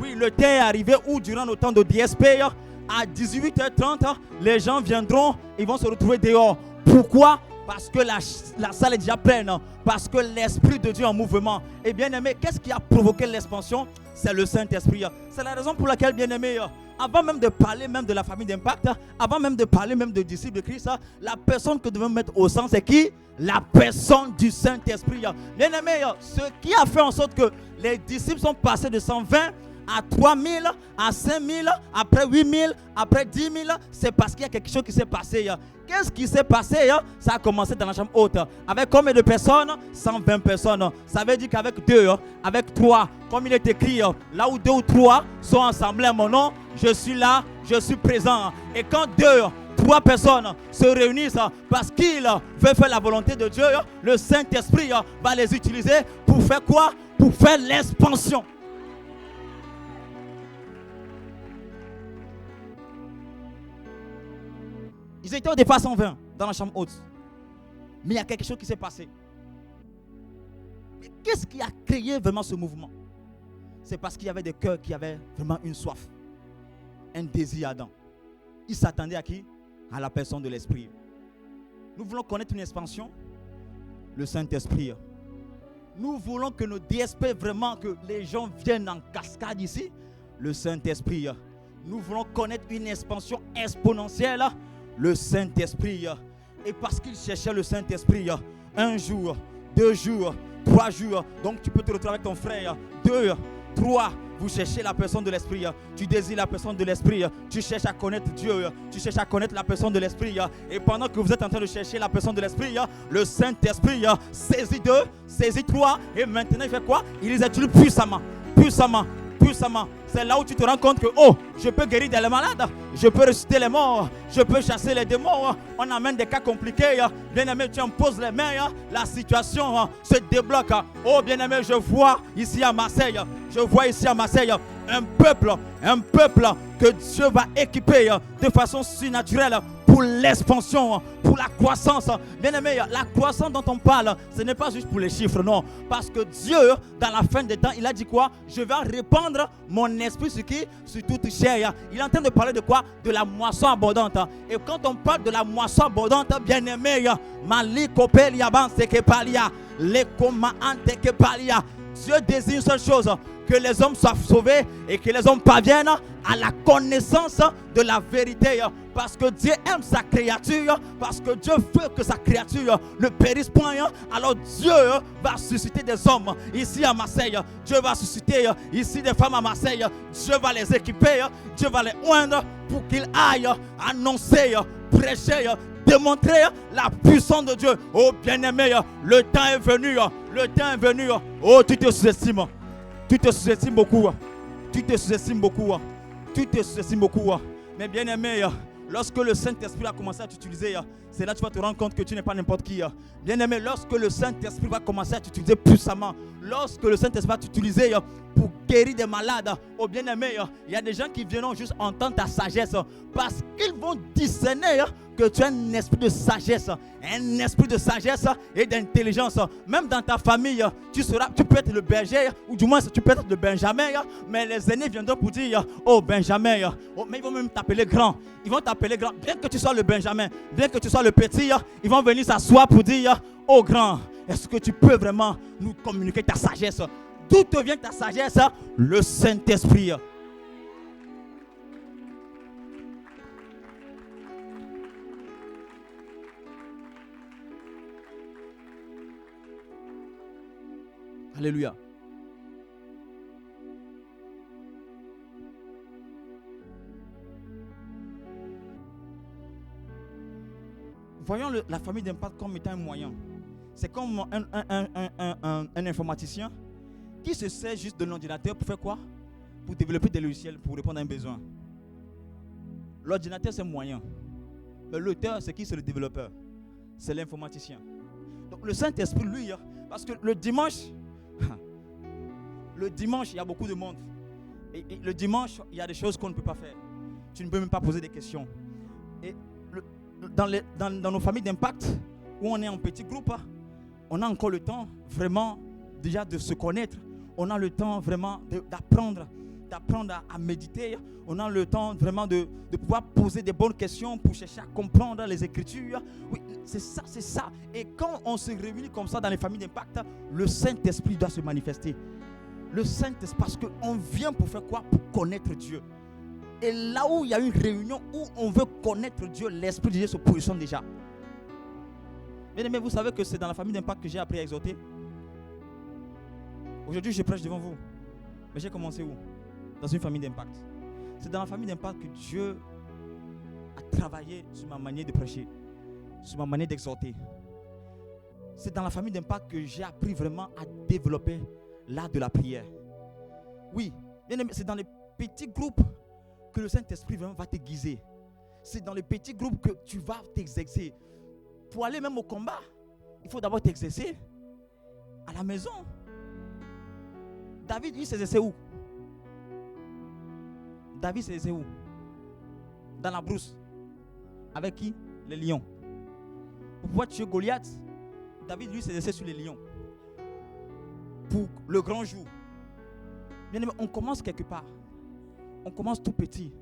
Oui, le temps est arrivé où durant le temps de DSP, à 18h30, les gens viendront, ils vont se retrouver dehors. Pourquoi? Parce que la salle est déjà pleine. Parce que l'Esprit de Dieu est en mouvement. Et bien aimé, qu'est-ce qui a provoqué l'expansion? C'est le Saint-Esprit. C'est la raison pour laquelle, bien aimé, avant même de parler même de la famille d'impact, avant même de parler même de disciples de Christ, la personne que nous devons mettre au centre, c'est qui? La personne du Saint-Esprit. Bien aimé, ce qui a fait en sorte que les disciples sont passés de 120 à 3000, à 5000, après 8000, après 10 000, c'est parce qu'il y a quelque chose qui s'est passé. Qu'est-ce qui s'est passé? Ça a commencé dans la chambre haute. Avec combien de personnes? 120 personnes. Ça veut dire qu'avec 2, avec 3, comme il est écrit, là où 2 ou 3 sont ensemble à mon nom, je suis là, je suis présent. Et quand 2, 3 personnes se réunissent parce qu'ils veulent faire la volonté de Dieu, le Saint-Esprit va les utiliser pour faire quoi? Pour faire l'expansion. Ils étaient au départ 120 dans la chambre haute. Mais il y a quelque chose qui s'est passé. Mais qu'est-ce qui a créé vraiment ce mouvement? C'est parce qu'il y avait des cœurs qui avaient vraiment une soif, un désir ardent. Ils s'attendaient à qui? À la personne de l'Esprit. Nous voulons connaître une expansion, le Saint-Esprit. Nous voulons que nos DSP, vraiment, que les gens viennent en cascade ici, le Saint-Esprit. Nous voulons connaître une expansion exponentielle, le Saint-Esprit. Et parce qu'il cherchait le Saint-Esprit, 1 jour, 2 jours, 3 jours, donc tu peux te retrouver avec ton frère, 2, 3, vous cherchez la personne de l'Esprit, tu désires la personne de l'Esprit, tu cherches à connaître Dieu, tu cherches à connaître la personne de l'Esprit, et pendant que vous êtes en train de chercher la personne de l'Esprit, le Saint-Esprit saisit 2, saisit 3, et maintenant il fait quoi? Il les utilise puissamment. C'est là où tu te rends compte que je peux guérir des malades, je peux ressusciter les morts, je peux chasser les démons. On amène des cas compliqués, bien aimé, tu imposes les mains, la situation se débloque. Oh bien aimé, je vois ici à Marseille un peuple que Dieu va équiper de façon surnaturelle pour l'expansion, pour la croissance. Bien aimé, la croissance dont on parle, ce n'est pas juste pour les chiffres, non. Parce que Dieu, dans la fin des temps, il a dit quoi? Je vais répandre mon esprit sur qui? Sur toute chair. Il est en train de parler de quoi? De la moisson abondante. Et quand on parle de la moisson abondante, bien aimé, Dieu désire une seule chose, que les hommes soient sauvés et que les hommes parviennent à la connaissance de la vérité. Parce que Dieu aime sa créature, parce que Dieu veut que sa créature ne périsse point. Alors Dieu va susciter des hommes ici à Marseille. Dieu va susciter ici des femmes à Marseille. Dieu va les équiper, Dieu va les oindre pour qu'ils aillent annoncer, prêcher, démontrer la puissance de Dieu. Oh bien-aimé, le temps est venu. Oh, tu te sous-estimes. Tu te sous-estimes beaucoup. Mais bien-aimé, lorsque le Saint-Esprit a commencé à t'utiliser, c'est là que tu vas te rendre compte que tu n'es pas n'importe qui. Bien-aimé, lorsque le Saint-Esprit va commencer à t'utiliser puissamment, lorsque le Saint-Esprit va t'utiliser pour guérir des malades, oh bien-aimé, il y a des gens qui viendront juste entendre ta sagesse parce qu'ils vont discerner que tu as un esprit de sagesse et d'intelligence. Même dans ta famille, tu peux être le berger, ou du moins tu peux être le Benjamin, mais les aînés viendront pour dire, oh Benjamin, mais ils vont même t'appeler grand. Ils vont t'appeler grand, bien que tu sois le Benjamin, bien que tu sois le petit, ils vont venir s'asseoir pour dire, oh grand, est-ce que tu peux vraiment nous communiquer ta sagesse? D'où te vient ta sagesse? Le Saint-Esprit. Alléluia. Voyons la famille d'impact comme étant un moyen. C'est comme un informaticien qui se sert juste de l'ordinateur pour faire quoi? Pour développer des logiciels, pour répondre à un besoin. L'ordinateur, c'est un moyen. Mais l'auteur, c'est qui? C'est le développeur. C'est l'informaticien. Donc le Saint-Esprit, lui, parce que le dimanche, il y a beaucoup de monde. Et le dimanche, il y a des choses qu'on ne peut pas faire. Tu ne peux même pas poser des questions. Et dans nos familles d'impact, où on est en petit groupe, on a encore le temps vraiment déjà de se connaître. On a le temps vraiment d'apprendre à méditer. On a le temps vraiment de pouvoir poser des bonnes questions pour chercher à comprendre les Écritures. Oui, c'est ça. Et quand on se réunit comme ça dans les familles d'impact, le Saint-Esprit doit se manifester. Le Saint-Esprit, parce qu'on vient pour faire quoi? Pour connaître Dieu. Et là où il y a une réunion où on veut connaître Dieu, l'Esprit de Dieu se positionne déjà. Mais vous savez que c'est dans la famille d'impact que j'ai appris à exhorter. Aujourd'hui, je prêche devant vous. Mais j'ai commencé où? Dans une famille d'impact. C'est dans la famille d'impact que Dieu a travaillé sur ma manière de prêcher, sur ma manière d'exhorter. C'est dans la famille d'impact que j'ai appris vraiment à développer l'art de la prière. Oui, c'est dans les petits groupes que le Saint-Esprit vraiment va t'aiguiser. C'est dans les petits groupes que tu vas t'exercer. Pour aller même au combat, il faut d'abord t'exercer à la maison. David, il s'exerçait où? David s'exerçait où? Dans la brousse. Avec qui? Les lions. Pour pouvoir tuer Goliath, David, lui, s'exerçait sur les lions. Pour le grand jour. Bien aimé, on commence quelque part. On commence tout petit.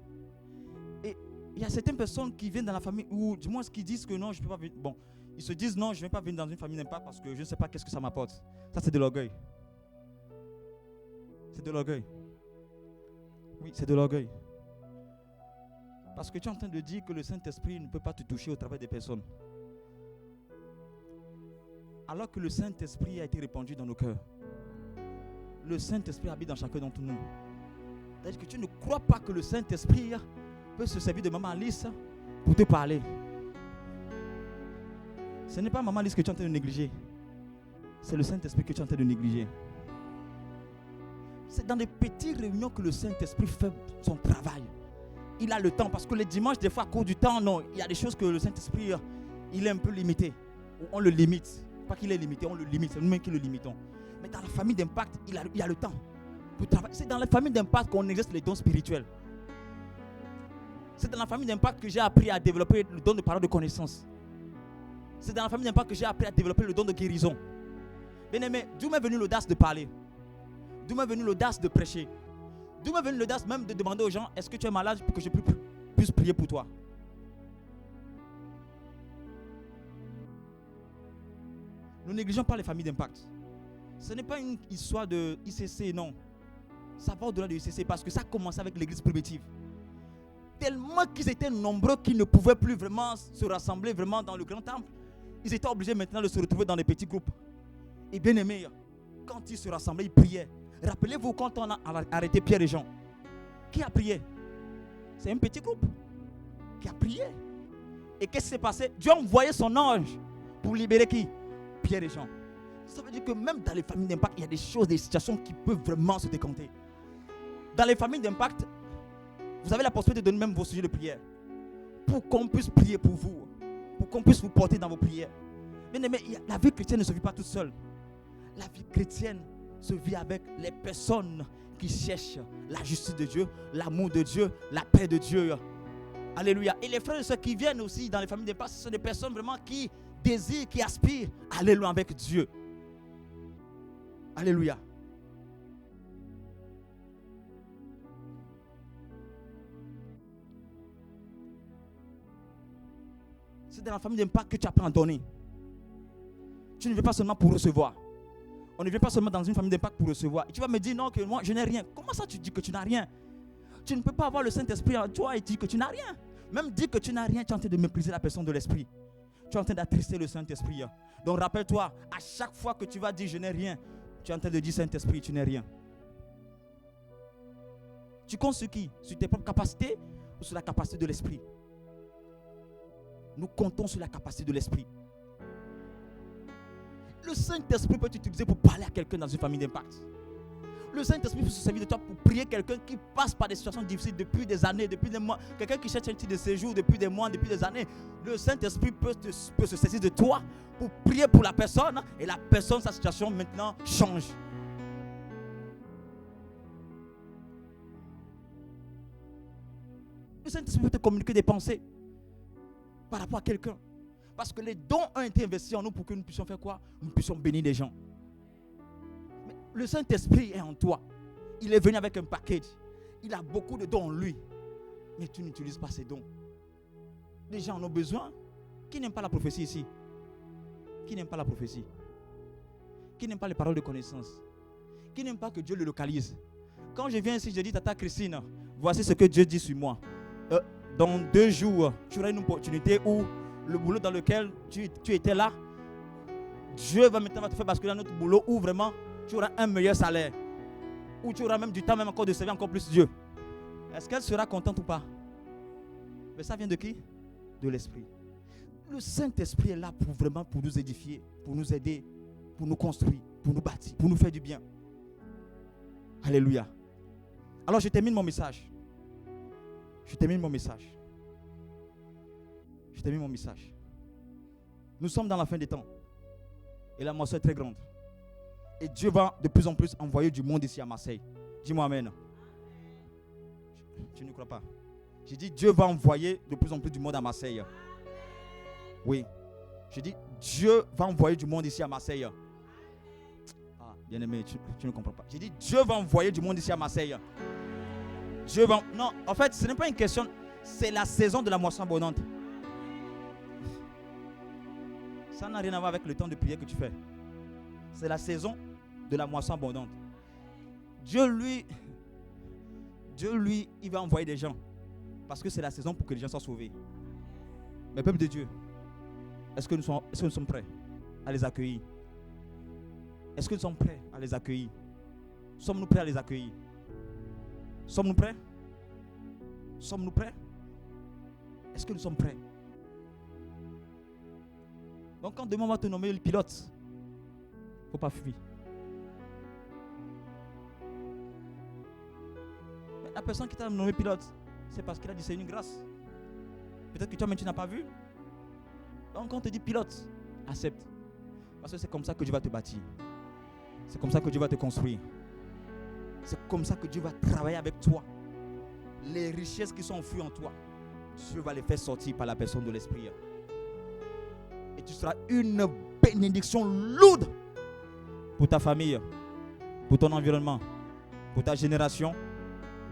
Et il y a certaines personnes qui viennent dans la famille, ou du moins qui disent que non, je ne peux pas venir. Bon, ils se disent non, je ne vais pas venir dans une famille d'impact parce que je ne sais pas qu'est-ce que ça m'apporte. Ça, c'est de l'orgueil. C'est de l'orgueil. Oui, c'est de l'orgueil. Parce que tu es en train de dire que le Saint-Esprit ne peut pas te toucher au travers des personnes. Alors que le Saint-Esprit a été répandu dans nos cœurs. Le Saint-Esprit habite dans chacun d'entre nous. C'est-à-dire que tu ne crois pas que le Saint-Esprit peut se servir de Maman Alice pour te parler. Ce n'est pas Maman Alice que tu es en train de négliger. C'est le Saint-Esprit que tu es en train de négliger. C'est dans des petites réunions que le Saint-Esprit fait son travail. Il a le temps, parce que les dimanches, des fois, à cause du temps, non, il y a des choses que le Saint-Esprit, il est un peu limité. On le limite. Pas qu'il est limité, on le limite. C'est nous-mêmes qui le limitons. Mais dans la famille d'impact, il a le temps pour travailler. C'est dans la famille d'impact qu'on exerce les dons spirituels. C'est dans la famille d'impact que j'ai appris à développer le don de parole de connaissance. C'est dans la famille d'impact que j'ai appris à développer le don de guérison. Bien aimé, d'où m'est venue l'audace de parler? D'où m'est venue l'audace de prêcher? D'où m'est venue l'audace même de demander aux gens, est-ce que tu es malade pour que je puisse prier pour toi? Nous négligeons pas les familles d'impact. Ce n'est pas une histoire de ICC, non. Ça va au-delà de ICC parce que ça a commencé avec l'église primitive. Tellement qu'ils étaient nombreux qu'ils ne pouvaient plus vraiment se rassembler vraiment dans le grand temple. Ils étaient obligés maintenant de se retrouver dans des petits groupes. Et bien aimés, quand ils se rassemblaient, ils priaient. Rappelez-vous quand on a arrêté Pierre et Jean. Qui a prié? C'est un petit groupe qui a prié. Et qu'est-ce qui s'est passé? Dieu a envoyé son ange pour libérer qui? Pierre et Jean. Ça veut dire que même dans les familles d'impact, il y a des choses, des situations qui peuvent vraiment se décompter. Dans les familles d'impact, vous avez la possibilité de donner même vos sujets de prière. Pour qu'on puisse prier pour vous. Pour qu'on puisse vous porter dans vos prières. Bien aimé, la vie chrétienne ne se vit pas toute seule. La vie chrétienne se vit avec les personnes qui cherchent la justice de Dieu, l'amour de Dieu, la paix de Dieu. Alléluia. Et les frères et sœurs qui viennent aussi dans les familles d'impact, ce sont des personnes vraiment qui désirent, qui aspirent à aller loin avec Dieu. Alléluia. C'est dans la famille d'impact que tu apprends à donner. Tu ne viens pas seulement pour recevoir. On ne vient pas seulement dans une famille d'impact pour recevoir. Et tu vas me dire non, que moi je n'ai rien. Comment ça tu dis que tu n'as rien? Tu ne peux pas avoir le Saint-Esprit en toi et dire que tu n'as rien. Même dire que tu n'as rien, tu es en train de mépriser la personne de l'Esprit. Tu es en train d'attrister le Saint-Esprit. Donc rappelle-toi, à chaque fois que tu vas dire je n'ai rien, tu es en train de dire Saint-Esprit, tu n'es rien. Tu comptes sur qui? Sur tes propres capacités ou sur la capacité de l'Esprit? Nous comptons sur la capacité de l'Esprit. Le Saint-Esprit peut t'utiliser pour parler à quelqu'un dans une famille d'impact. Le Saint-Esprit peut se servir de toi pour prier quelqu'un qui passe par des situations difficiles depuis des années, depuis des mois. Quelqu'un qui cherche un titre de séjour depuis des mois, depuis des années. Le Saint-Esprit peut se saisir de toi pour prier pour la personne. Et la personne, sa situation maintenant change. Le Saint-Esprit peut te communiquer des pensées par rapport à quelqu'un. Parce que les dons ont été investis en nous pour que nous puissions faire quoi? Nous puissions bénir les gens. Mais le Saint-Esprit est en toi. Il est venu avec un package. Il a beaucoup de dons en lui. Mais tu n'utilises pas ces dons. Les gens en ont besoin. Qui n'aime pas la prophétie ici? Qui n'aime pas la prophétie? Qui n'aime pas les paroles de connaissance? Qui n'aime pas que Dieu le localise? Quand je viens ici, je dis Tata Christine, voici ce que Dieu dit sur moi. Dans 2 jours, tu auras une opportunité où le boulot dans lequel tu étais là, Dieu va maintenant te faire basculer dans notre boulot où vraiment tu auras un meilleur salaire. Où tu auras même du temps même encore de servir encore plus Dieu. Est-ce qu'elle sera contente ou pas? Mais ça vient de qui? De l'Esprit. Le Saint-Esprit est là pour vraiment pour nous édifier, pour nous aider, pour nous construire, pour nous bâtir, pour nous faire du bien. Alléluia. Alors je termine mon message. Je termine mon message. Nous sommes dans la fin des temps. Et la moisson est très grande. Et Dieu va de plus en plus envoyer du monde ici à Marseille. Dis-moi amen. Tu ne crois pas? J'ai dit Dieu va envoyer de plus en plus du monde à Marseille. Oui. J'ai dit Dieu va envoyer du monde ici à Marseille. Ah, bien aimé, tu ne comprends pas. J'ai dit Dieu va envoyer du monde ici à Marseille. Dieu va... Non, en fait, ce n'est pas une question. C'est la saison de la moisson abondante. Ça n'a rien à voir avec le temps de prière que tu fais. C'est la saison de la moisson abondante. Dieu, lui, il va envoyer des gens. Parce que c'est la saison pour que les gens soient sauvés. Mais peuple de Dieu, est-ce que nous sommes prêts à les accueillir? Est-ce que nous sommes prêts à les accueillir? Sommes-nous prêts à les accueillir? Sommes-nous prêts? Sommes-nous prêts? Est-ce que nous sommes prêts? Donc quand demain on va te nommer le pilote, il ne faut pas fuir. Mais la personne qui t'a nommé pilote, c'est parce qu'il a dit c'est une grâce. Peut-être que toi-même tu n'as pas vu. Donc quand on te dit pilote, accepte. Parce que c'est comme ça que Dieu va te bâtir. C'est comme ça que Dieu va te construire. C'est comme ça que Dieu va travailler avec toi. Les richesses qui sont enfouies en toi, Dieu va les faire sortir par la personne de l'Esprit. Et tu seras une bénédiction lourde pour ta famille, pour ton environnement, pour ta génération.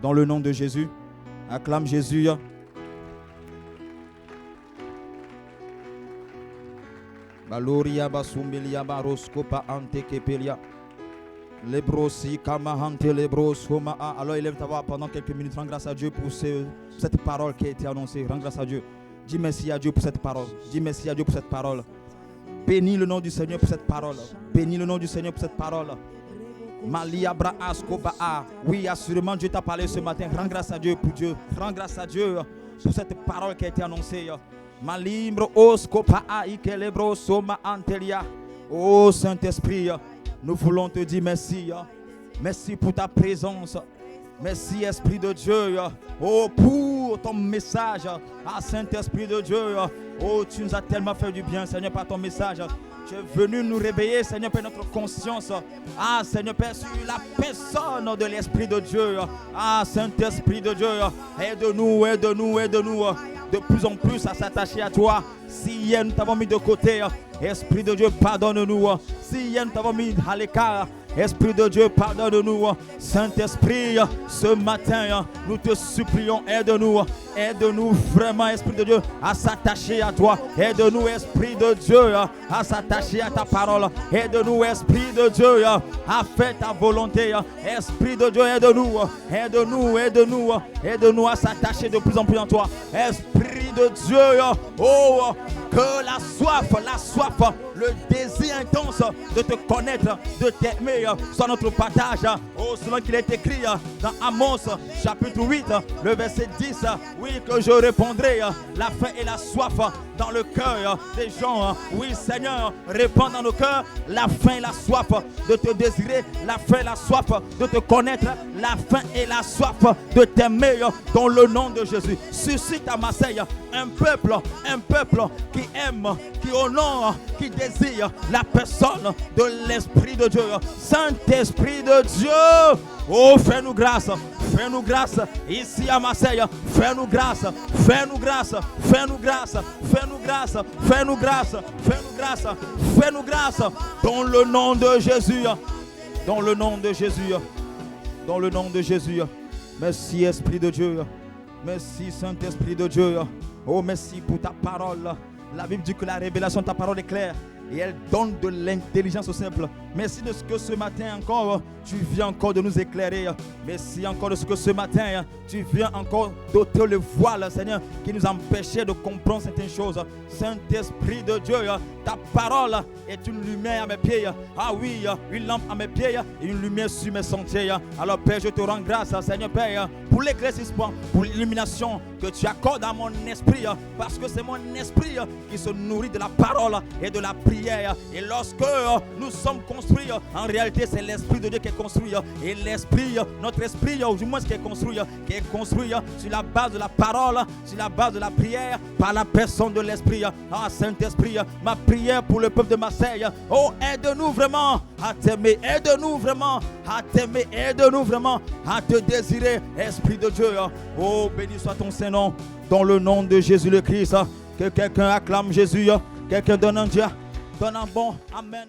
Dans le nom de Jésus, acclame Jésus. Baloria basumbilia baroskopa antekepelia. Lebrosi kamahante lebrosoma. Alors élève ta voix pendant quelques minutes. Rends grâce à Dieu pour cette parole qui a été annoncée. Rends grâce à Dieu. Dis merci à Dieu pour cette parole. Dis merci à Dieu pour cette parole. Bénis le nom du Seigneur pour cette parole. Bénis le nom du Seigneur pour cette parole. Maliabra askoba. Oui, assurément Dieu t'a parlé ce matin. Rends grâce à Dieu pour Dieu. Rends grâce à Dieu pour cette parole qui a été annoncée. Malimbro oskopa ikelebro soma antelia. Oh Saint-Esprit, nous voulons te dire merci. Merci pour ta présence. Merci Esprit de Dieu. Oh, pour ton message. Ah, Saint-Esprit de Dieu. Oh, tu nous as tellement fait du bien, Seigneur, par ton message. Tu es venu nous réveiller, Seigneur Père, notre conscience. Ah, Seigneur Père, sur la personne de l'Esprit de Dieu. Ah, Saint-Esprit de Dieu, aide-nous, aide-nous, aide-nous de plus en plus à s'attacher à toi. Si hier nous t'avons mis de côté, Esprit de Dieu, pardonne-nous. Si hier nous t'avons mis à l'écart, Esprit de Dieu, pardonne-nous. Saint-Esprit, ce matin, nous te supplions, aide-nous. Aide-nous vraiment, Esprit de Dieu, à s'attacher à toi. Aide-nous, Esprit de Dieu, à s'attacher à ta parole. Aide-nous, Esprit de Dieu, à faire ta volonté. Esprit de Dieu, aide-nous. Aide-nous, aide-nous. Aide-nous à s'attacher de plus en plus en toi. Esprit de Dieu, oh, que la soif, le désir intense de te connaître, de t'aimer, soit notre partage. Oh, selon qu'il est écrit dans Amos chapitre 8, le verset 10, oui, que je répondrai la faim et la soif dans le cœur des gens. Oui, Seigneur, répands dans nos cœurs la faim et la soif de te désirer, la faim et la soif de te connaître, la faim et la soif de t'aimer dans le nom de Jésus. Suscite à Marseille un peuple qui aime, qui honore, qui désire la personne de l'Esprit de Dieu. Saint-Esprit de Dieu, oh, fais-nous grâce ici à Marseille. Fais-nous grâce, fais-nous grâce, fais-nous grâce, fais-nous grâce, fais-nous grâce, fais-nous grâce, fais-nous grâce, dans le nom de Jésus, dans le nom de Jésus, dans le nom de Jésus. Merci, Esprit de Dieu. Merci, Saint-Esprit de Dieu. Oh, merci pour ta parole. La Bible dit que la révélation de ta parole est claire et elle donne de l'intelligence au simple. Merci de ce que ce matin encore, tu viens encore de nous éclairer. Merci encore de ce que ce matin, tu viens encore d'ôter le voile, Seigneur, qui nous empêchait de comprendre certaines choses. Saint-Esprit de Dieu, ta parole est une lumière à mes pieds. Ah oui, une lampe à mes pieds et une lumière sur mes sentiers. Alors Père, je te rends grâce, Seigneur Père, pour l'éclaircissement, pour l'illumination que tu accordes à mon esprit, parce que c'est mon esprit qui se nourrit de la parole et de la prière. Et lorsque nous sommes construits, en réalité c'est l'Esprit de Dieu qui est construit. Et l'Esprit, notre esprit, ou du moins qui est construit sur la base de la parole, sur la base de la prière, par la personne de l'Esprit. Ah, Saint-Esprit, ma prière pour le peuple de Marseille, oh, aide-nous vraiment à t'aimer, aide-nous vraiment à t'aimer, aide-nous vraiment à te désirer, Esprit de Dieu. Oh, béni soit ton Saint-Nom, dans le nom de Jésus le Christ. Que quelqu'un acclame Jésus, quelqu'un donne un Dieu, donne un bon Amen.